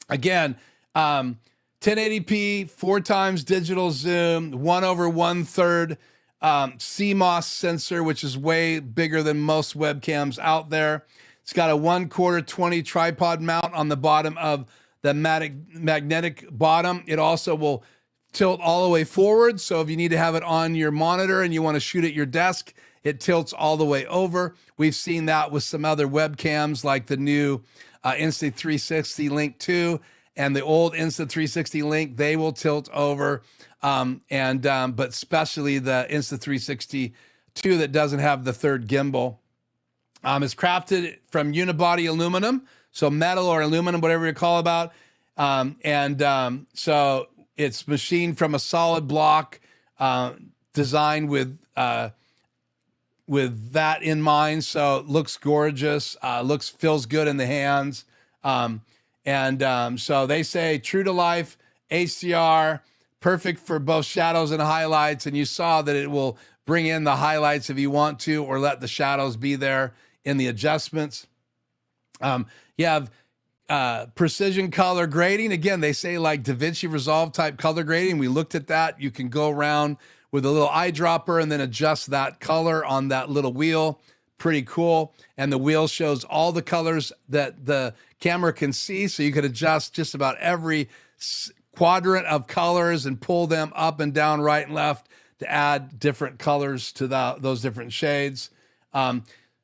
Again, 1080p, 4 times digital zoom, 1/1/3 CMOS sensor, which is way bigger than most webcams out there. It's got a 1/4 20 tripod mount on the bottom of the magnetic bottom. It also will tilt all the way forward. So if you need to have it on your monitor and you want to shoot at your desk, it tilts all the way over. We've seen that with some other webcams like the new Insta360 Link 2 and the old Insta360 Link. They will tilt over, but especially the Insta360 2 that doesn't have the third gimbal. It's crafted from unibody aluminum, so metal or aluminum, whatever you call about. So it's machined from a solid block, designed with that in mind. So it looks gorgeous, feels good in the hands. So they say true to life, HDR, perfect for both shadows and highlights. And you saw that it will bring in the highlights if you want to, or let the shadows be there in the adjustments. You have precision color grading. Again, they say like DaVinci Resolve type color grading. We looked at that. You can go around with a little eyedropper and then adjust that color on that little wheel. Pretty cool. And the wheel shows all the colors that the camera can see, so you could adjust just about every quadrant of colors and pull them up and down, right and left, to add different colors to those different shades.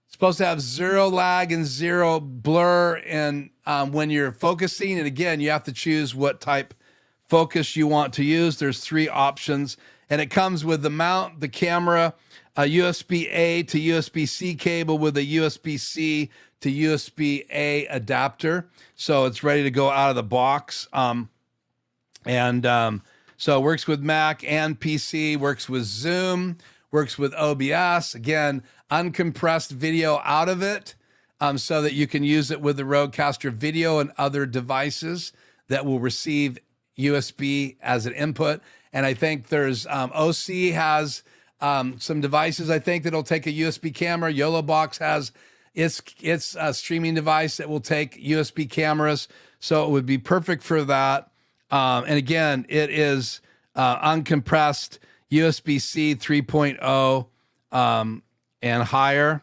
Supposed to have zero lag and zero blur, and when you're focusing, and again, you have to choose what type focus you want to use. There's 3 options, and it comes with the mount, the camera, a USB-A to USB-C cable with a USB-C to USB-A adapter, so it's ready to go out of the box. So it works with Mac and PC, works with Zoom, works with OBS. Again, uncompressed video out of it, so that you can use it with the Rodecaster Video and other devices that will receive USB as an input. And I think there's OC has some devices, I think, that'll take a USB camera. YoloBox has its streaming device that will take USB cameras, so it would be perfect for that. And again, it is uncompressed USB-C 3.0 and higher.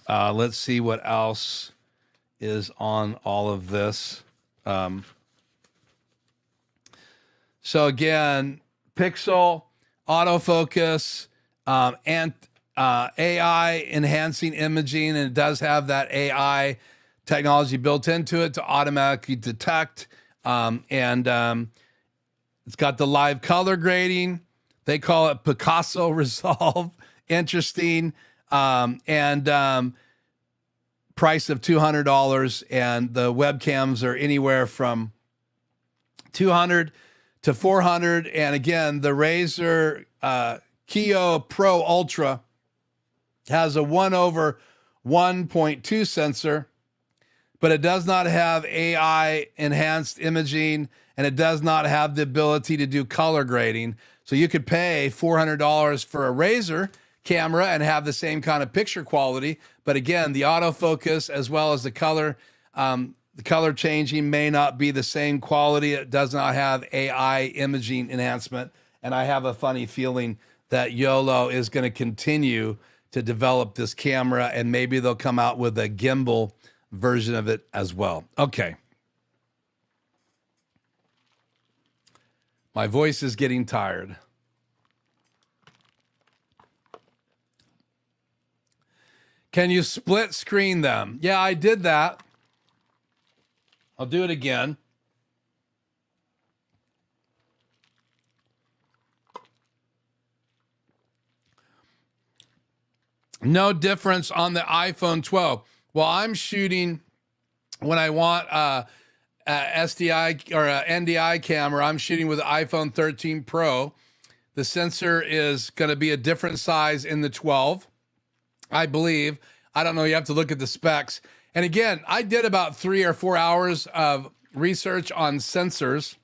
Let's see what else is on all of this. So again, pixel, autofocus, and AI enhancing imaging, and it does have that AI technology built into it to automatically detect. It's got the live color grading. They call it Picasso Resolve. Interesting. Price of $200, and the webcams are anywhere from $200 to $400. And again, the Razer Kiyo Pro Ultra has a 1/1.2 sensor, but it does not have AI enhanced imaging, and it does not have the ability to do color grading. So you could pay $400 for a Razer camera and have the same kind of picture quality. But again, the autofocus as well as the color changing may not be the same quality. It does not have AI imaging enhancement. And I have a funny feeling that YOLO is going to continue to develop this camera, and maybe they'll come out with a gimbal version of it as well. Okay. My voice is getting tired. Can you split screen them? Yeah, I did that. I'll do it again. No difference on the iPhone 12. Well, I'm shooting when I want SDI or NDI camera. I'm shooting with the iPhone 13 Pro. The sensor is going to be a different size in the 12, I believe. I don't know. You have to look at the specs. And again, I did about 3 or 4 hours of research on sensors,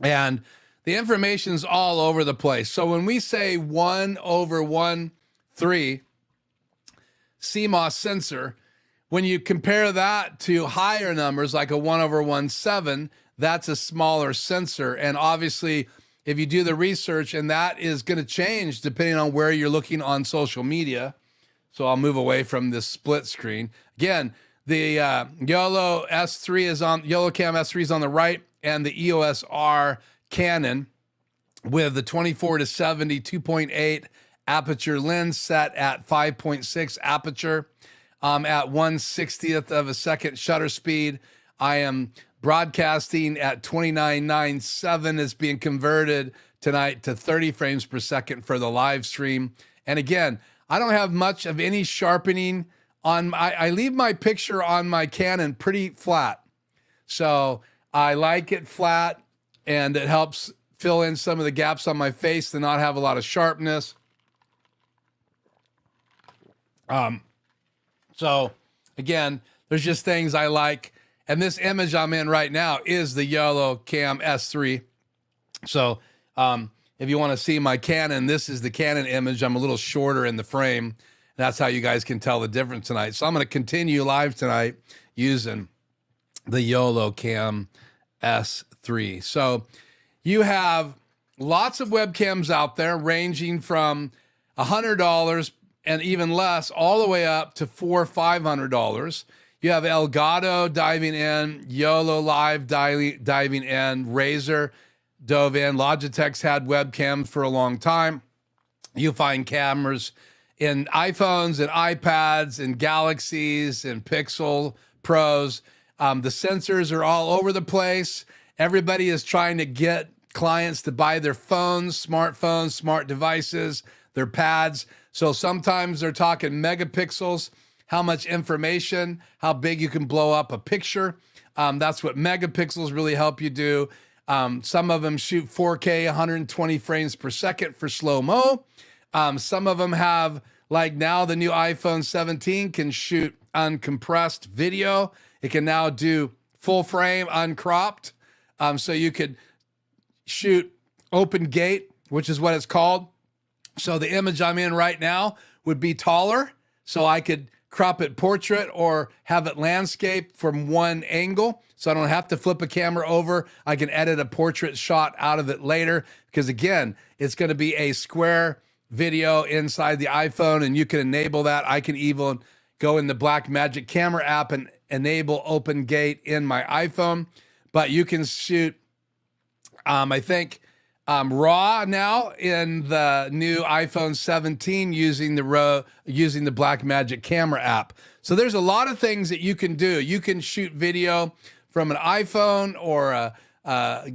and the information's all over the place. So when we say 1/1.3 CMOS sensor, when you compare that to higher numbers like a 1/1.7, that's a smaller sensor. And obviously, if you do the research, and that is going to change depending on where you're looking on social media. So I'll move away from this split screen. Again, the YoloCam S3 is on the right, and the EOS R Canon with the 24-70 2.8 aperture lens set at 5.6 aperture at 1/60th of a second shutter speed. I am broadcasting at 29.97. It's being converted tonight to 30 frames per second for the live stream. And again, I don't have much of any sharpening on I leave my picture on my Canon pretty flat. So I like it flat, and it helps fill in some of the gaps on my face to not have a lot of sharpness. So again, there's just things I like. And this image I'm in right now is the YoloCam S3. So if you want to see my Canon, this is the Canon image. I'm a little shorter in the frame. That's how you guys can tell the difference tonight. So I'm going to continue live tonight using the YoloCam S3. So you have lots of webcams out there ranging from $100 and even less all the way up to $400 or $500. You have Elgato diving in, YoloLiv diving in, Razer dove in. Logitech's had webcams for a long time. You find cameras in iPhones and iPads and Galaxies and Pixel Pros. The sensors are all over the place. Everybody is trying to get clients to buy their phones, smartphones, smart devices, their pads. So sometimes they're talking megapixels, how much information, how big you can blow up a picture. That's what megapixels really help you do. Some of them shoot 4K, 120 frames per second for slow-mo. Some of them have, like now the new iPhone 17 can shoot uncompressed video. It can now do full frame, uncropped. So you could shoot open gate, which is what it's called. So the image I'm in right now would be taller, so I could crop it portrait or have it landscape from one angle, so I don't have to flip a camera over. I can edit a portrait shot out of it later, because again, it's going to be a square video inside the iPhone, and you can enable that. I can even go in the Blackmagic camera app and enable open gate in my iPhone. But you can shoot, I think, RAW now in the new iPhone 17 using the Blackmagic camera app. So there's a lot of things that you can do. You can shoot video from an iPhone or a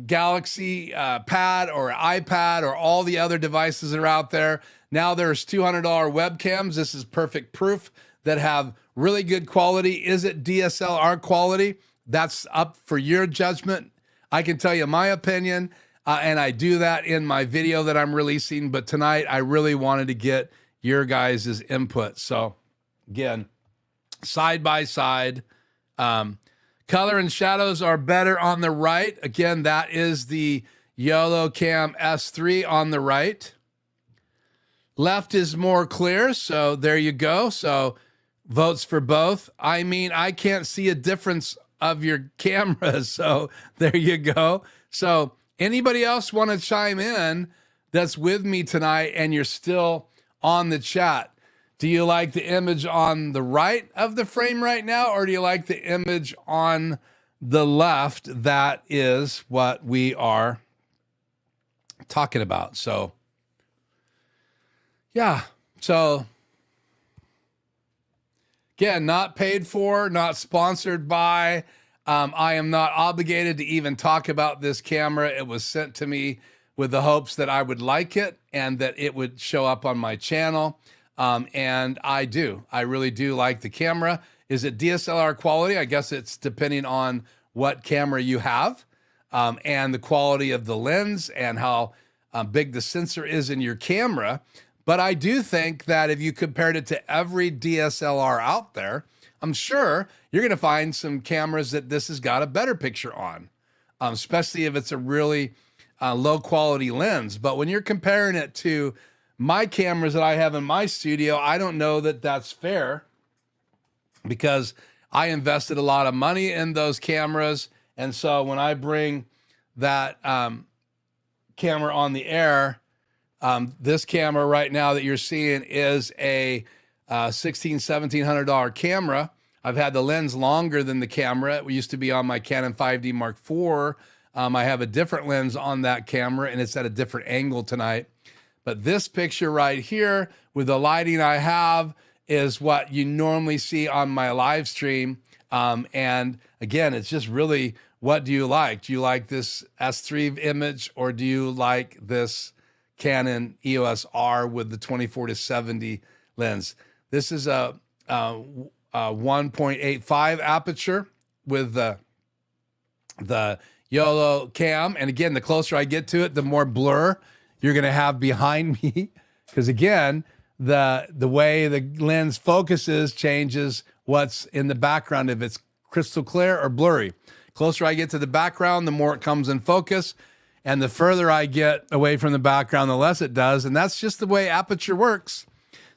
Galaxy pad or iPad or all the other devices that are out there. Now there's $200 webcams. This is perfect proof that have really good quality. Is it DSLR quality? That's up for your judgment. I can tell you my opinion. And I do that in my video that I'm releasing. But tonight, I really wanted to get your guys' input. So, again, side by side. Color and shadows are better on the right. Again, that is the YoloCam S3 on the right. Left is more clear. So, there you go. So, votes for both. I mean, I can't see a difference of your cameras. So, there you go. So, Anybody else want to chime in that's with me tonight and you're still on the chat? Do you like the image on the right of the frame right now, or do you like the image on the left? That is what we are talking about. So, yeah. So, again, not paid for, not sponsored by. I am not obligated to even talk about this camera. It was sent to me with the hopes that I would like it and that it would show up on my channel. And I do. I really do like the camera. Is it DSLR quality? I guess it's depending on what camera you have, and the quality of the lens and how big the sensor is in your camera. But I do think that if you compared it to every DSLR out there, I'm sure you're going to find some cameras that this has got a better picture on, especially if it's a really low quality lens. But when you're comparing it to my cameras that I have in my studio, I don't know that that's fair, because I invested a lot of money in those cameras. And so when I bring that camera on the air, this camera right now that you're seeing is a $1,700 camera. I've had the lens longer than the camera. It used to be on my Canon 5D Mark IV. I have a different lens on that camera, and it's at a different angle tonight. But this picture right here with the lighting I have is what you normally see on my live stream. And again, it's just really, what do you like? Do you like this S3 image, or do you like this Canon EOS R with the 24-70 lens? This is a 1.85 aperture with the YOLO cam. And again, the closer I get to it, the more blur you're going to have behind me, because again, the way the lens focuses changes what's in the background, if it's crystal clear or blurry. Closer I get to the background, the more it comes in focus, and the further I get away from the background, the less it does. And that's just the way aperture works.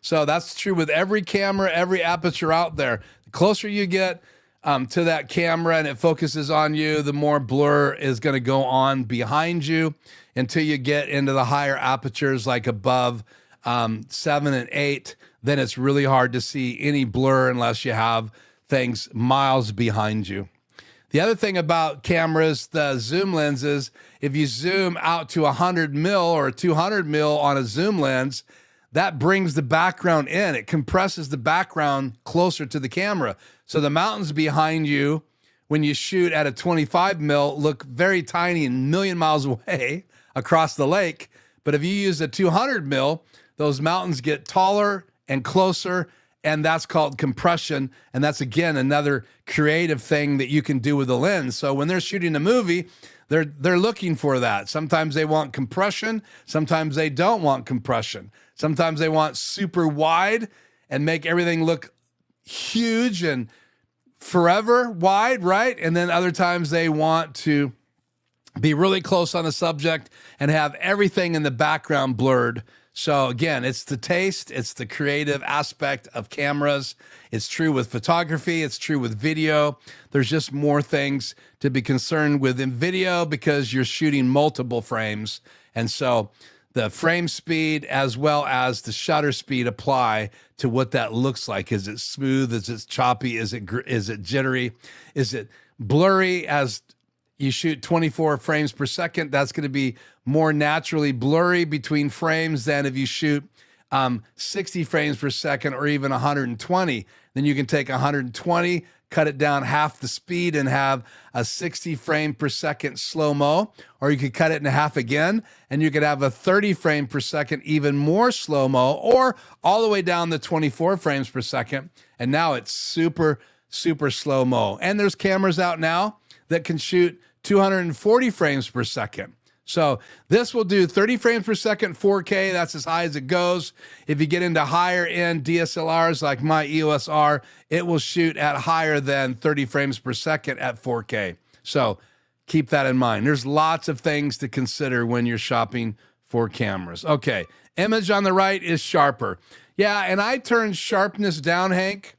So that's true with every camera, every aperture out there. The closer you get to that camera and it focuses on you, the more blur is going to go on behind you, until you get into the higher apertures, like above 7 and 8. Then it's really hard to see any blur unless you have things miles behind you. The other thing about cameras, the zoom lenses, if you zoom out to 100 mil or 200 mil on a zoom lens, that brings the background in. It compresses the background closer to the camera. So the mountains behind you, when you shoot at a 25 mil, look very tiny and a million miles away across the lake. But if you use a 200 mil, those mountains get taller and closer, and that's called compression. And that's, again, another creative thing that you can do with the lens. So when they're shooting a movie, they're looking for that. Sometimes they want compression. Sometimes they don't want compression. Sometimes they want super wide and make everything look huge and forever wide, right? And then other times they want to be really close on the subject and have everything in the background blurred. So again, it's the taste, it's the creative aspect of cameras. It's true with photography, it's true with video. There's just more things to be concerned with in video because you're shooting multiple frames. And so the frame speed as well as the shutter speed apply to what that looks like. Is it smooth? Is it choppy? Is it jittery? Is it blurry? As you shoot 24 frames per second, that's going to be more naturally blurry between frames than if you shoot 60 frames per second or even 120. Then you can take 120, cut it down half the speed and have a 60 frame per second slow-mo, or you could cut it in half again and you could have a 30 frame per second even more slow-mo, or all the way down to 24 frames per second. And now it's super, super slow-mo. And there's cameras out now that can shoot 240 frames per second. So this will do 30 frames per second, 4K. That's as high as it goes. If you get into higher end DSLRs like my EOS R, it will shoot at higher than 30 frames per second at 4K. So keep that in mind. There's lots of things to consider when you're shopping for cameras. Okay, image on the right is sharper. Yeah, and I turned sharpness down, Hank,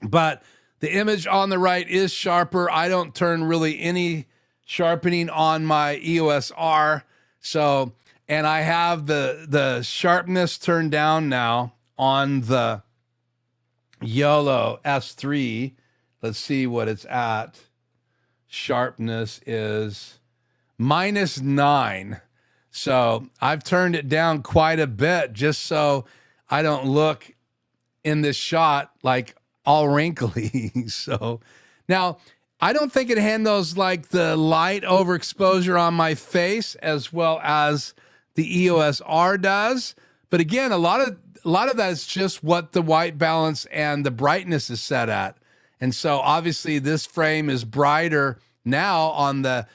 but the image on the right is sharper. I don't turn really any sharpening on my EOS R. So, and I have the sharpness turned down now on the YOLO S3. Let's see what it's at. Sharpness is -9. So I've turned it down quite a bit just so I don't look in this shot like all wrinkly. So now I don't think it handles like the light overexposure on my face as well as the EOS R does. But again, a lot of that is just what the white balance and the brightness is set at. And so obviously this frame is brighter now on the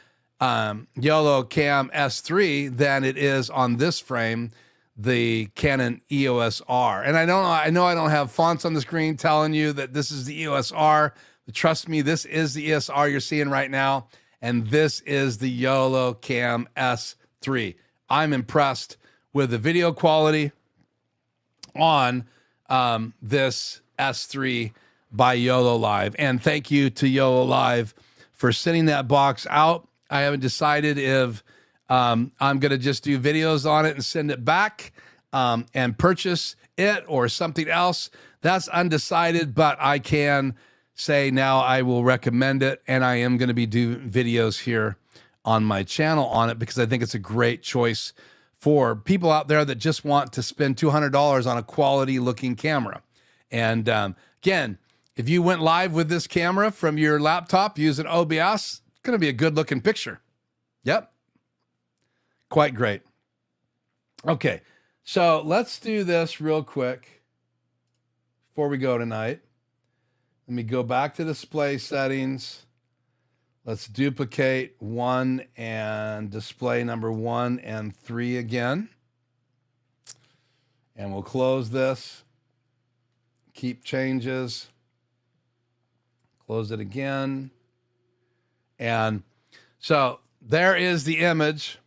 YOLO Cam S3 than it is on this frame, the Canon EOS R. And I know I don't have fonts on the screen telling you that this is the EOS R, but trust me, this is the EOS R you're seeing right now, and this is the YOLO Cam S3. I'm impressed with the video quality on this S3 by YoloLiv. And thank you to YoloLiv for sending that box out. I haven't decided if I'm going to just do videos on it and send it back and purchase it or something else. That's undecided, but I can say now I will recommend it, and I am going to be doing videos here on my channel on it because I think it's a great choice for people out there that just want to spend $200 on a quality looking camera. And again, if you went live with this camera from your laptop using OBS, it's going to be a good looking picture. Yep. Quite great. Okay. So let's do this real quick before we go tonight. Let me go back to display settings. Let's duplicate 1 and display number 1 and 3 again. And we'll close this. Keep changes. Close it again. And so there is the image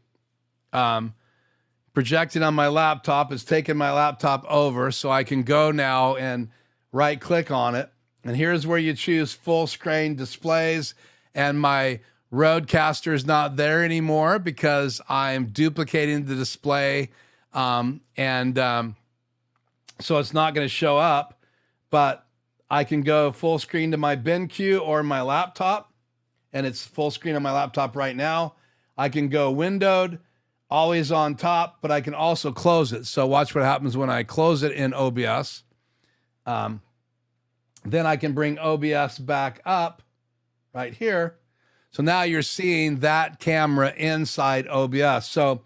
projected on my laptop. It's taken my laptop over, so I can go now and right click on it. And here's where you choose full screen displays. And my Rodecaster is not there anymore because I'm duplicating the display. So it's not going to show up, but I can go full screen to my BenQ or my laptop, and it's full screen on my laptop right now. I can go windowed, always on top, but I can also close it. So watch what happens when I close it in OBS. Then I can bring OBS back up right here. So now you're seeing that camera inside OBS. So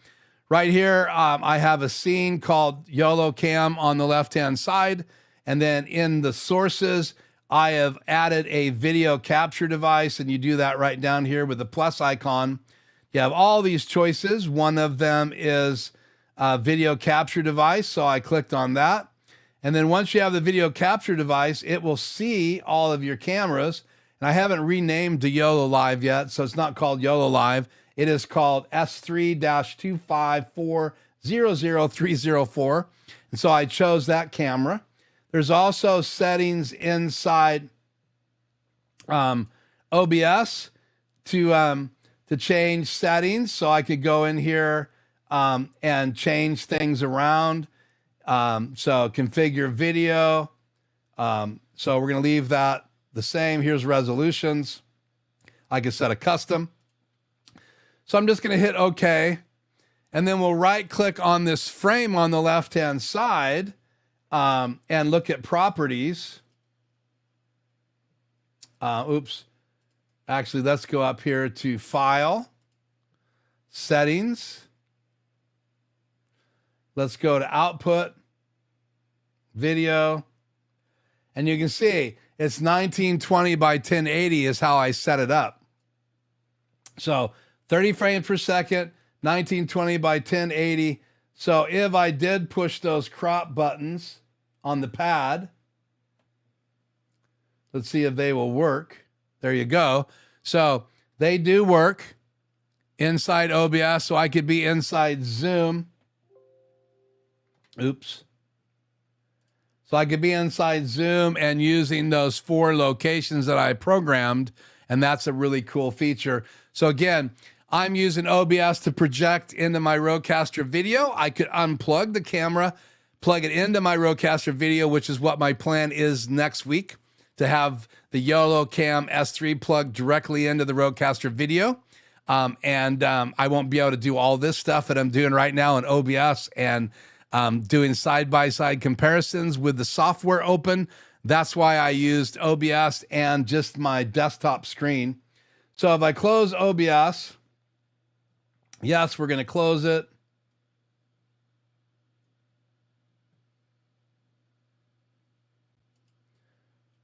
right here, I have a scene called YOLO Cam on the left-hand side. And then in the sources, I have added a video capture device, and you do that right down here with the plus icon. You have all these choices. One of them is a video capture device. So I clicked on that. And then once you have the video capture device, it will see all of your cameras. And I haven't renamed the YoloLiv yet, so it's not called YoloLiv. It is called S3-254-00304. And so I chose that camera. There's also settings inside OBS to change settings. So I could go in here and change things around. So configure video. So we're going to leave that the same. Here's resolutions. I can set a custom. So I'm just going to hit OK. And then we'll right click on this frame on the left-hand side and look at properties. Oops. Actually, let's go up here to File, Settings. Let's go to Output, Video. And you can see it's 1920 by 1080 is how I set it up. So 30 frames per second, 1920 by 1080. So if I did push those crop buttons on the pad, let's see if they will work. There you go. So they do work inside OBS. So I could be inside Zoom. Oops. So I could be inside Zoom and using those 4 locations that I programmed, And that's a really cool feature. So again, I'm using OBS to project into my Rodecaster video. I could unplug the camera, plug it into my Rodecaster video, which is what my plan is next week, to have the YoloCam S3 plugged directly into the Rodecaster video. I won't be able to do all this stuff that I'm doing right now in OBS and doing side-by-side comparisons with the software open. That's why I used OBS and just my desktop screen. So if I close OBS, yes, we're going to close it.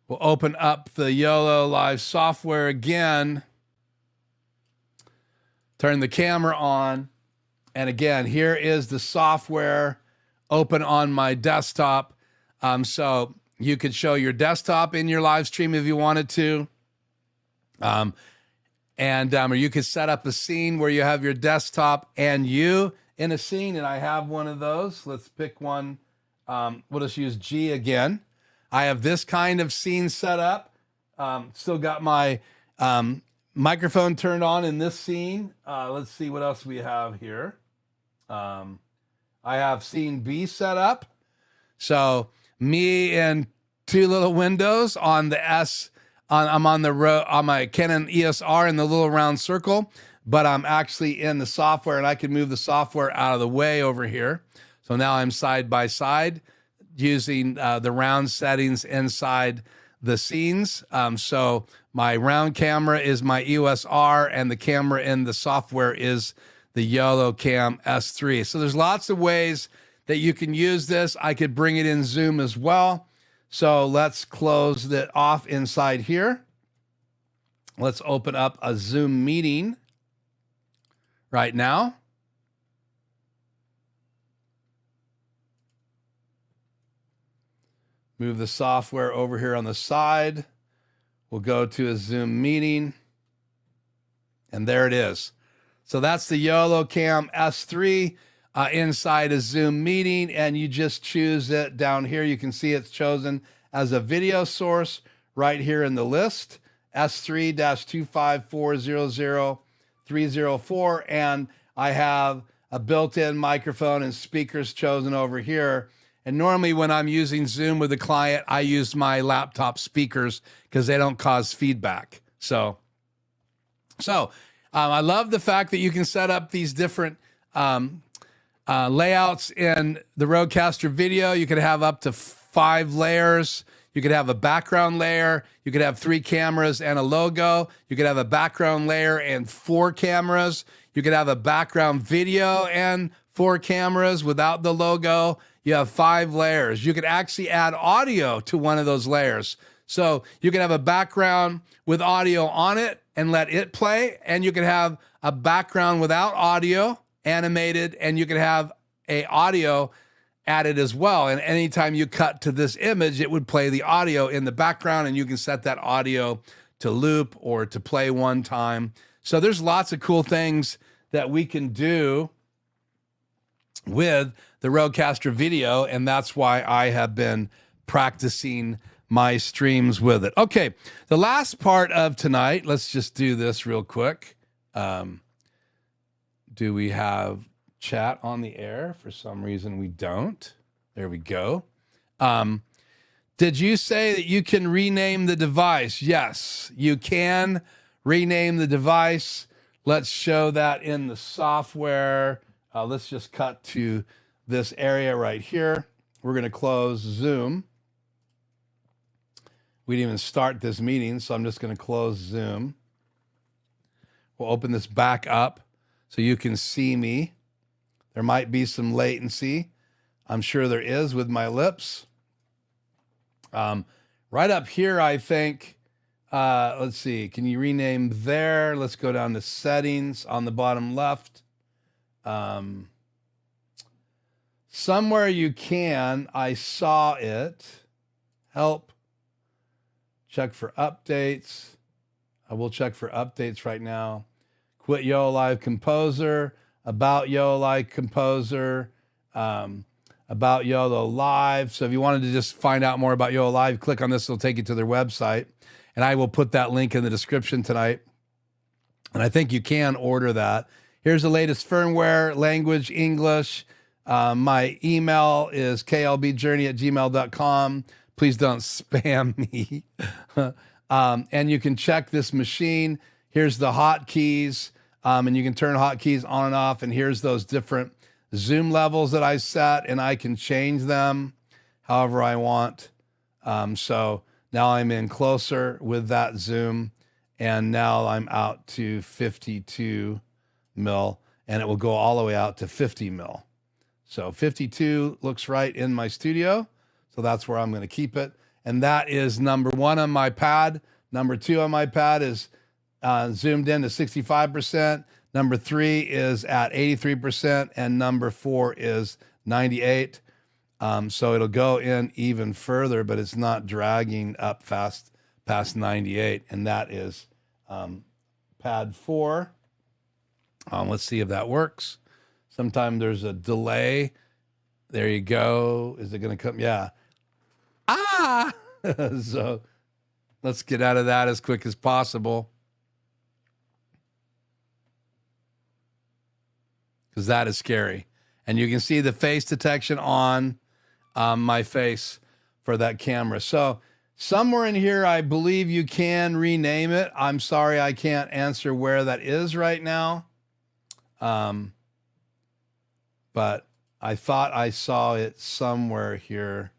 We'll open up the YoloLiv software again, turn the camera on, and again, here is the software open on my desktop. So you could show your desktop in your live stream if you wanted to. Or you could set up a scene where you have your desktop and you in a scene, and I have one of those. Let's pick one. We'll just use G again. I have this kind of scene set up. Still got my microphone turned on in this scene. Let's see what else we have here. I have scene B set up. So me and two little windows on the S. I'm on my Canon ESR in the little round circle, but I'm actually in the software, and I can move the software out of the way over here. So now I'm side by side using the round settings inside the scenes. So my round camera is my EOS R, and the camera in the software is the YoloCam S3. So there's lots of ways that you can use this. I could bring it in Zoom as well. So let's close that off inside here. Let's open up a Zoom meeting right now. Move the software over here on the side. We'll go to a Zoom meeting. And there it is. So that's the YoloCam S3 inside a Zoom meeting. And you just choose it down here. You can see it's chosen as a video source right here in the list. S3-25400-304. And I have a built-in microphone and speakers chosen over here. And normally when I'm using Zoom with a client, I use my laptop speakers because they don't cause feedback. So I love the fact that you can set up these different layouts in the Rodecaster video. You could have up to 5 layers. You could have a background layer. You could have 3 cameras and a logo. You could have a background layer and 4 cameras. You could have a background video and 4 cameras without the logo. You have 5 layers. You could actually add audio to one of those layers. So you can have a background with audio on it and let it play. And you could have a background without audio, animated, and you could have a audio added as well. And anytime you cut to this image, it would play the audio in the background, and you can set that audio to loop or to play one time. So there's lots of cool things that we can do with the Rodecaster video, and that's why I have been practicing my streams with it. Okay, the last part of tonight, let's just do this real quick. Do we have chat on the air? For some reason we don't. There we go. Did you say that you can rename the device? Yes, you can rename the device. Let's show that in the software. Let's just cut to this area right here. We're going to close Zoom. We didn't even start this meeting, so I'm just going to close Zoom. We'll open this back up so you can see me. There might be some latency. I'm sure there is with my lips. Right up here, I think, let's see, can you rename there? Let's go down to settings on the bottom left. Somewhere you can, I saw it. Help. Check for updates. I will check for updates right now. Quit YoloLiv Composer. About YoloLiv Composer. About YoloLiv. So if you wanted to just find out more about YoloLiv, click on this. It'll take you to their website. And I will put that link in the description tonight. And I think you can order that. Here's the latest firmware, language, English. My email is klbjourney@gmail.com. Please don't spam me. And you can check this machine. Here's the hotkeys, and you can turn hotkeys on and off. And here's those different zoom levels that I set, and I can change them however I want. So now I'm in closer with that zoom, and now I'm out to 52 mil, and it will go all the way out to 50 mil. So 52 looks right in my studio. So that's where I'm going to keep it. And that is number 1 on my pad. Number 2 on my pad is zoomed in to 65%. Number 3 is at 83%. And number 4 is 98. So it'll go in even further, but it's not dragging up fast past 98. And that is pad 4. Let's see if that works. Sometimes there's a delay. There you go. Is it going to come? Yeah. So let's get out of that as quick as possible, because that is scary. And you can see the face detection on my face for that camera. So somewhere in here, I believe you can rename it. I'm sorry, I can't answer where that is right now. But I thought I saw it somewhere here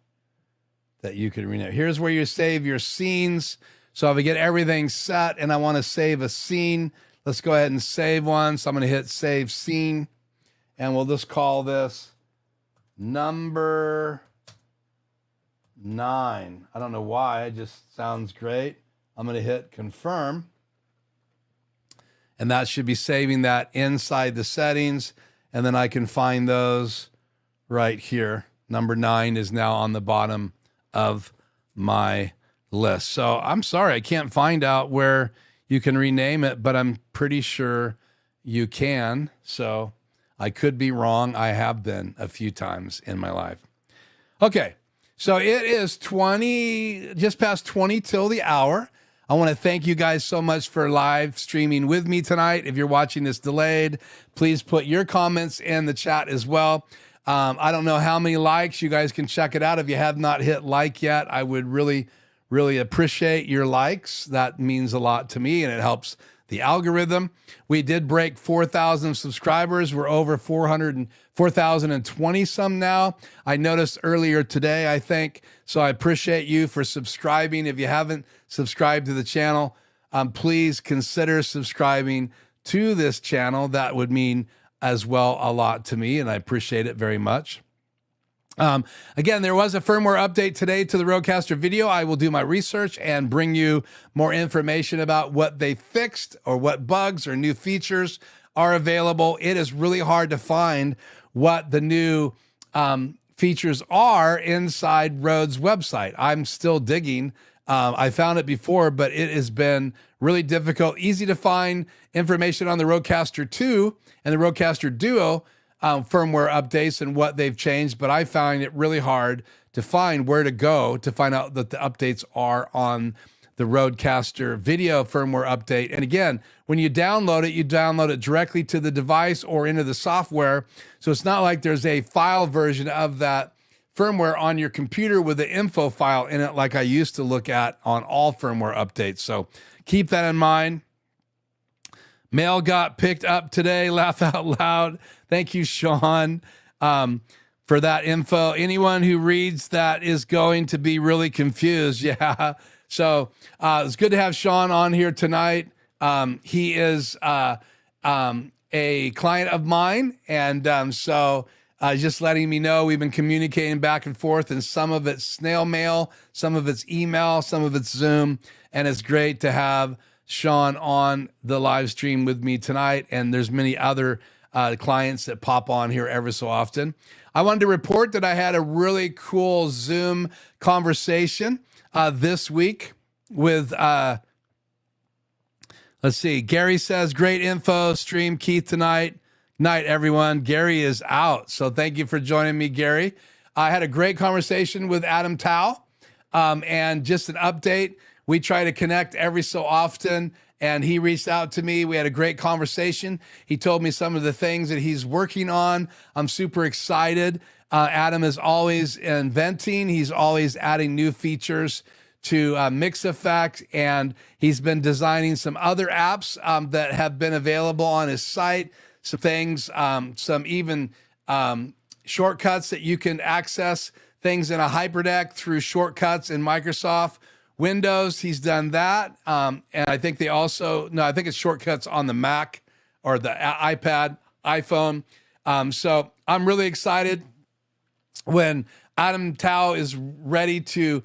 that you could rename. Here's where you save your scenes. So if I get everything set and I want to save a scene, let's go ahead and save one. So I'm going to hit save scene, and we'll just call this number 9. I don't know why, it just sounds great. I'm going to hit confirm, and that should be saving that inside the settings. And then I can find those right here. Number 9 is now on the bottom of my list. So I'm sorry, I can't find out where you can rename it, but I'm pretty sure you can. So I could be wrong. I have been a few times in my life. Okay, so it is just past 20 till the hour. I want to thank you guys so much for live streaming with me tonight. If you're watching this delayed, please put your comments in the chat as well. I don't know how many likes. You guys can check it out. If you have not hit like yet, I would really, really appreciate your likes. That means a lot to me, and it helps the algorithm. We did break 4,000 subscribers. We're over 4,020 some now. I noticed earlier today, I think. So I appreciate you for subscribing. If you haven't subscribed to the channel, please consider subscribing to this channel. That would mean as well a lot to me, and I appreciate it very much. Again, there was a firmware update today to the Rodecaster video. I will do my research and bring you more information about what they fixed or what bugs or new features are available. It is really hard to find what the new features are inside Rode's website. I'm still digging. I found it before, but it has been really difficult. Easy to find information on the Rodecaster 2 and the Rodecaster Duo firmware updates and what they've changed, but I find it really hard to find where to go to find out that the updates are on the Rodecaster video firmware update. And again, when you download it directly to the device or into the software. So it's not like there's a file version of that firmware on your computer with the info file in it like I used to look at on all firmware updates. So keep that in mind. Mail got picked up today. Laugh out loud. Thank you, Sean, for that info. Anyone who reads that is going to be really confused. Yeah. So it's good to have Sean on here tonight. He is a client of mine. And so just letting me know, we've been communicating back and forth, and some of it's snail mail, some of it's email, some of it's Zoom. And it's great to have Sean on the live stream with me tonight. And there's many other clients that pop on here ever so often. I wanted to report that I had a really cool Zoom conversation this week with, let's see, Gary says, great info stream, Keith, tonight. Night, everyone. Gary is out. So thank you for joining me, Gary. I had a great conversation with Adam Tao, and just an update. We try to connect every so often, and he reached out to me. We had a great conversation. He told me some of the things that he's working on. I'm super excited. Adam is always inventing. He's always adding new features to Mix Effect, and he's been designing some other apps that have been available on his site. Some things, some even shortcuts that you can access things in a hyperdeck through shortcuts in Microsoft Windows. He's done that. And I think they also, no, I think it's shortcuts on the Mac or the iPad, iPhone. So I'm really excited when Adam Tao is ready to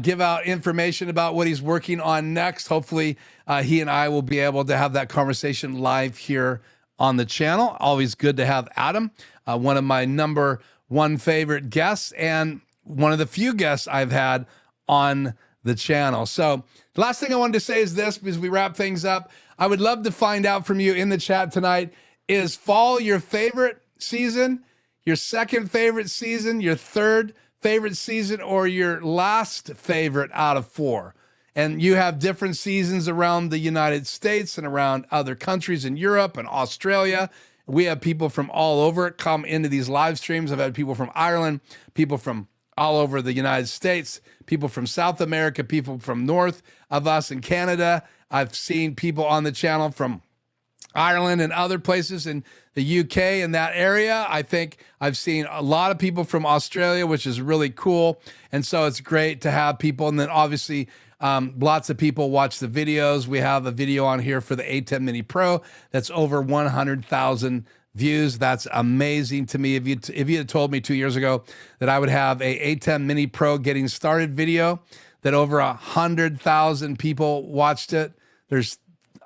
give out information about what he's working on next. Hopefully he and I will be able to have that conversation live here on the channel. Always good to have Adam, one of my number one favorite guests and one of the few guests I've had on the channel. So the last thing I wanted to say is this, because we wrap things up. I would love to find out from you in the chat tonight, is fall your favorite season, your second favorite season, your third favorite season, or your last favorite out of 4? And you have different seasons around the United States and around other countries in Europe and Australia. We have people from all over come into these live streams. I've had people from Ireland, people from all over the United States, people from South America, people from north of us in Canada. I've seen people on the channel from Ireland and other places in the UK and that area. I think I've seen a lot of people from Australia, which is really cool. And so it's great to have people. And then obviously lots of people watch the videos. We have a video on here for the A10 Mini Pro that's over 100,000 views. That's amazing to me. If you had told me 2 years ago that I would have a A10 Mini Pro getting started video, that over 100,000 people watched it. There's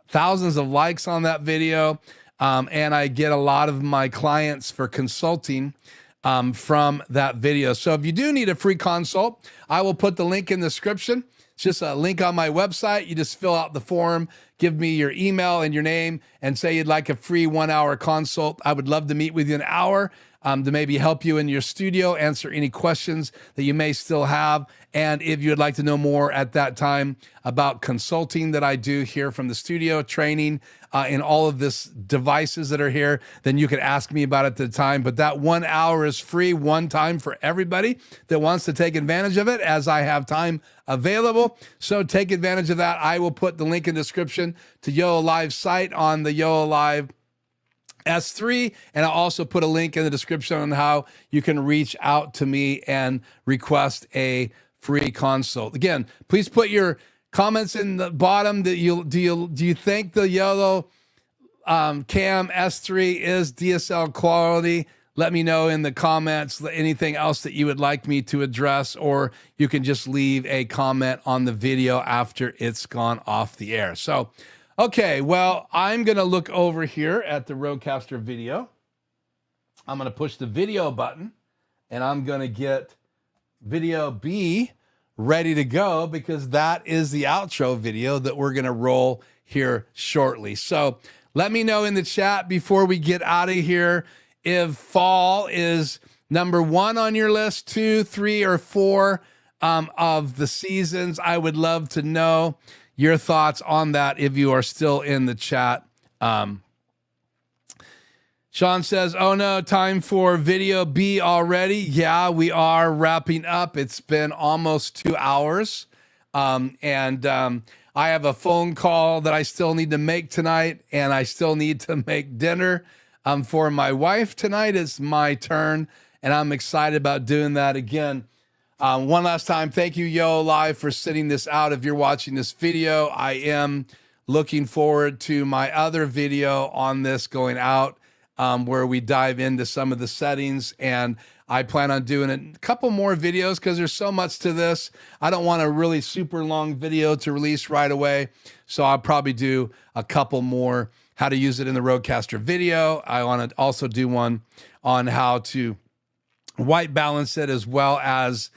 thousands of likes on that video. And I get a lot of my clients for consulting from that video. So if you do need a free consult, I will put the link in the description. It's just a link on my website. You just fill out the form, give me your email and your name, and say you'd like a free 1-hour consult. I would love to meet with you an hour to maybe help you in your studio, answer any questions that you may still have. And if you'd like to know more at that time about consulting that I do here from the studio, training in all of this devices that are here, then you could ask me about it at the time. But that 1 hour is free one time for everybody that wants to take advantage of it, as I have time available. So take advantage of that. I will put the link in the description to YoloLive site on the YoloLive S3, and I'll also put a link in the description on how you can reach out to me and request a free consult. Again, please put your comments in the bottom. Do you think the Yolo Cam S3 is DSLR quality? Let me know in the comments anything else that you would like me to address, or you can just leave a comment on the video after it's gone off the air. So okay, well, I'm going to look over here at the Rodecaster video. I'm going to push the video button, and I'm going to get video B ready to go, because that is the outro video that we're going to roll here shortly. So let me know in the chat before we get out of here if fall is number 1 on your list, 2, 3, or 4 of the seasons. I would love to know your thoughts on that if you are still in the chat. Sean says, oh no, time for video B already. Yeah, we are wrapping up. It's been almost 2 hours. I have a phone call that I still need to make tonight, and I still need to make dinner for my wife tonight. It's my turn, and I'm excited about doing that again. One last time, thank you, YoloLiv, for sending this out. If you're watching this video, I am looking forward to my other video on this going out, where we dive into some of the settings. And I plan on doing a couple more videos because there's so much to this. I don't want a really super long video to release right away. So I'll probably do a couple more how to use it in the Rodecaster video. I want to also do one on how to white balance it, as well as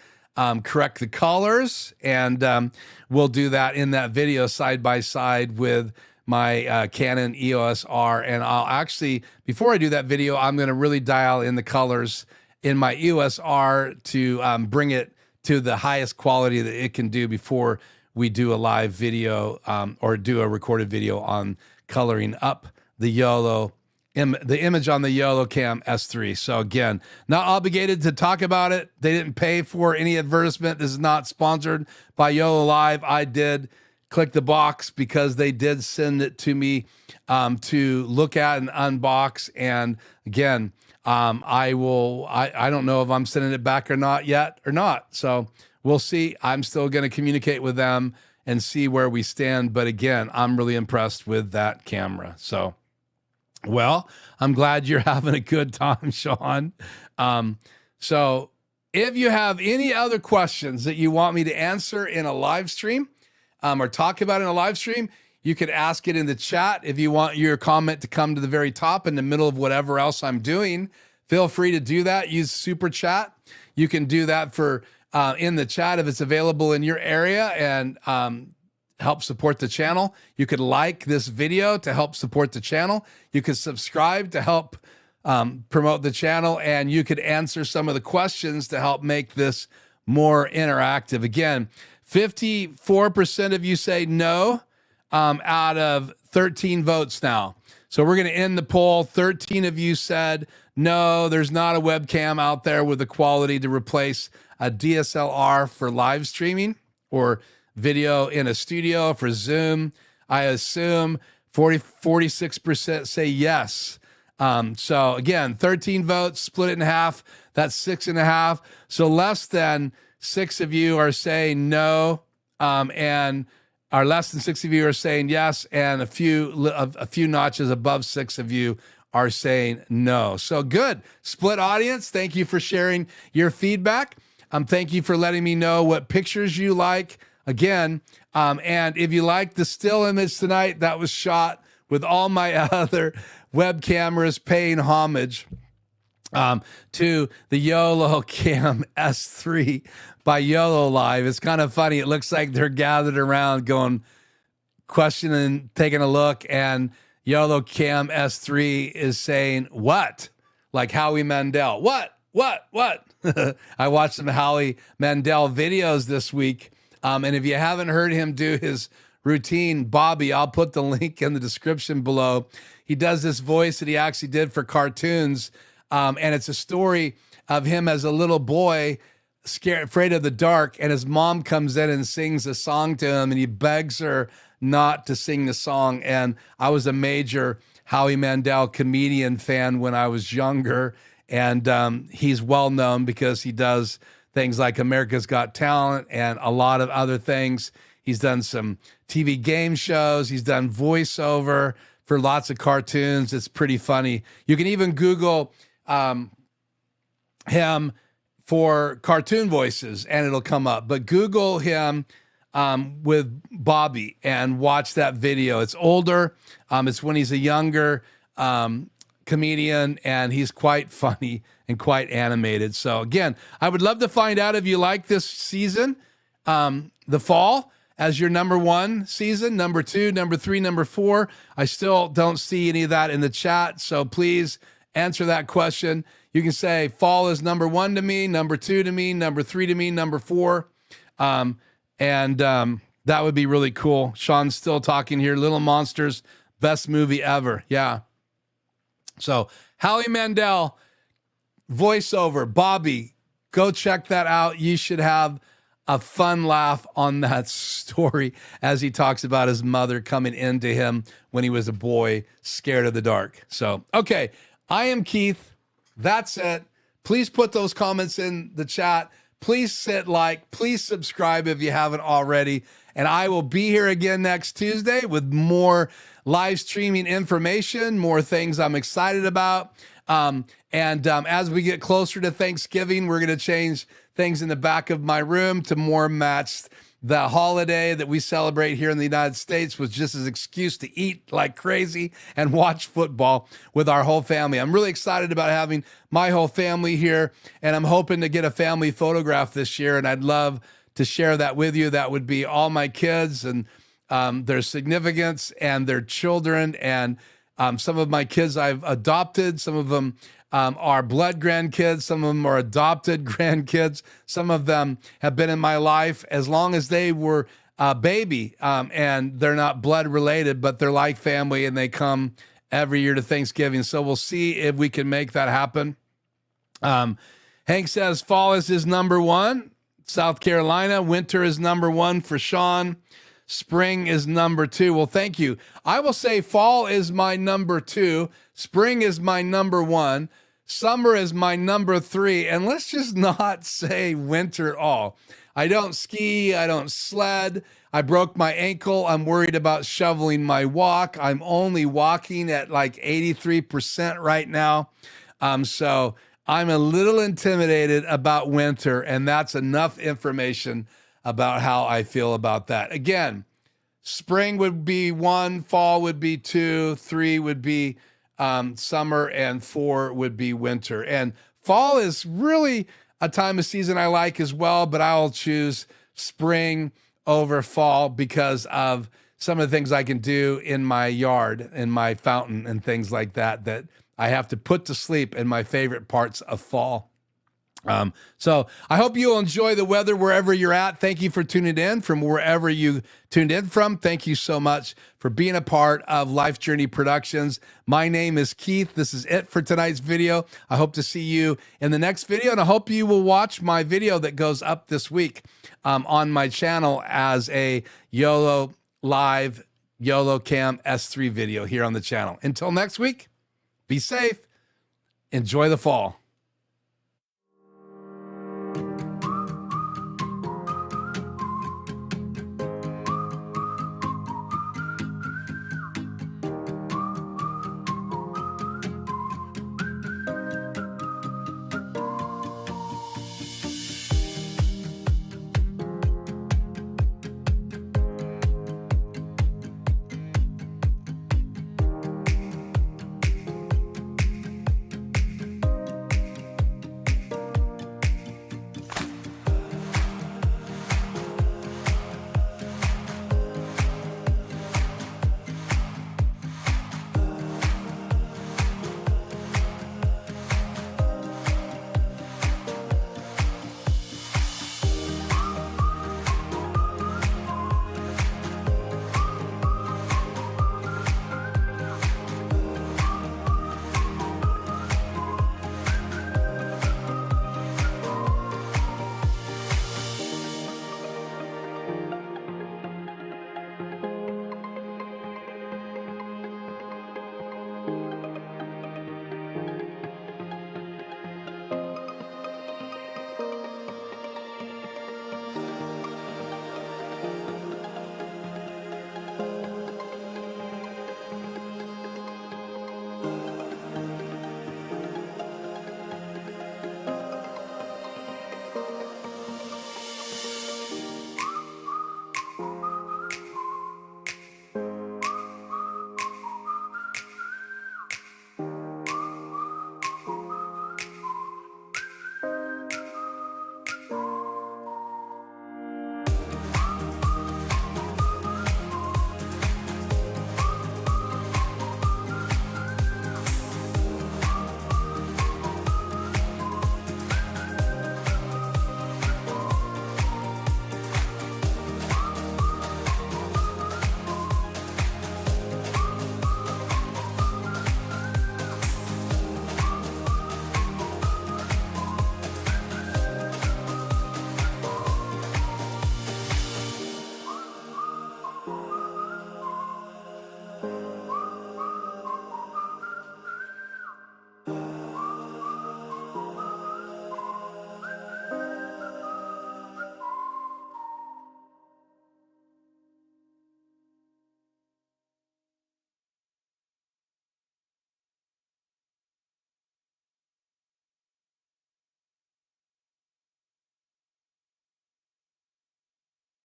correct the colors, and we'll do that in that video side by side with my Canon EOS R. And I'll actually, before I do that video, I'm going to really dial in the colors in my EOS R to bring it to the highest quality that it can do before we do a live video or do a recorded video on coloring up the the image on the YoloCam S3. So again, not obligated to talk about it. They didn't pay for any advertisement. This is not sponsored by YoloLiv. I did click the box because they did send it to me to look at and unbox. And again, I don't know if I'm sending it back or not yet or not. So we'll see. I'm still going to communicate with them and see where we stand. But again, I'm really impressed with that camera. So, well, I'm glad you're having a good time, Sean. So if you have any other questions that you want me to answer in a live stream or talk about in a live stream, you can ask it in the chat. If you want your comment to come to the very top in the middle of whatever else I'm doing, feel free to do that. Use Super Chat. You can do that for in the chat if it's available in your area and help support the channel. You could like this video to help support the channel. You could subscribe to help promote the channel, and you could answer some of the questions to help make this more interactive. Again, 54% of you say no out of 13 votes now. So we're going to end the poll. 13 of you said no, there's not a webcam out there with the quality to replace a DSLR for live streaming or video in a studio for Zoom. I assume 46% say yes. So again, 13 votes, split it in half. That's 6.5. So less than 6 of you are saying no, and are less than 6 of you are saying yes, and a few notches above 6 of you are saying no. So good. Split audience. Thank you for sharing your feedback. Thank you for letting me know what pictures you like. Again, and if you like the still image tonight, that was shot with all my other web cameras paying homage to the YoloCam S3 by YoloLiv. It's kind of funny. It looks like they're gathered around going, questioning, taking a look, and YoloCam S3 is saying, what? Like Howie Mandel. What? I watched some Howie Mandel videos this week. And if you haven't heard him do his routine, Bobby, I'll put the link in the description below. He does this voice that he actually did for cartoons. And it's a story of him as a little boy, scared, afraid of the dark. And his mom comes in and sings a song to him, and he begs her not to sing the song. And I was a major Howie Mandel comedian fan when I was younger. And he's well known because he does things like America's Got Talent and a lot of other things. He's done some TV game shows. He's done voiceover for lots of cartoons. It's pretty funny. You can even Google him for cartoon voices and it'll come up. But Google him with Bobby and watch that video. It's older. It's when he's a younger comedian, and he's quite funny and quite animated. So again, I would love to find out if you like this season, the fall, as your number 1 season, number 2, number 3, number 4. I still don't see any of that in the chat. So please answer that question. You can say fall is number 1 to me, number 2 to me, number 3 to me, number 4. And that would be really cool. Sean's still talking here. Little Monsters, best movie ever. Yeah. So Howie Mandel, voiceover, Bobby, go check that out. You should have a fun laugh on that story as he talks about his mother coming into him when he was a boy, scared of the dark. So, okay, I am Keith. That's it. Please put those comments in the chat. Please hit like. Please subscribe if you haven't already. And I will be here again next Tuesday with more live streaming information, more things I'm excited about. As we get closer to Thanksgiving, we're going to change things in the back of my room to more match the holiday that we celebrate here in the United States, was just an excuse to eat like crazy and watch football with our whole family. I'm really excited about having my whole family here, and I'm hoping to get a family photograph this year, and I'd love to share that with you. That would be all my kids and their significance and their children, and some of my kids I've adopted. Some of them are blood grandkids. Some of them are adopted grandkids. Some of them have been in my life as long as they were baby, and they're not blood related, but they're like family, and they come every year to Thanksgiving. So we'll see if we can make that happen. Hank says fall is his number one. South Carolina. Winter is number one for Sean. Spring is number two. Well, thank you. I will say fall is my number two. Spring is my number one. Summer is my number three. And let's just not say winter at all. I don't ski. I don't sled. I broke my ankle. I'm worried about shoveling my walk. I'm only walking at like 83% right now. So I'm a little intimidated about winter, and that's enough information about how I feel about that. Again, spring would be 1, fall would be 2, 3 would be summer, and 4 would be winter. And fall is really a time of season I like as well, but I'll choose spring over fall because of some of the things I can do in my yard, in my fountain, and things like that, that I have to put to sleep in my favorite parts of fall. So I hope you'll enjoy the weather wherever you're at. Thank you for tuning in from wherever you tuned in from. Thank you so much for being a part of Life Journey Productions. My name is Keith. This is it for tonight's video. I hope to see you in the next video, and I hope you will watch my video that goes up this week on my channel as a YoloLiv YoloCam S3 video here on the channel. Until next week, be safe. Enjoy the fall.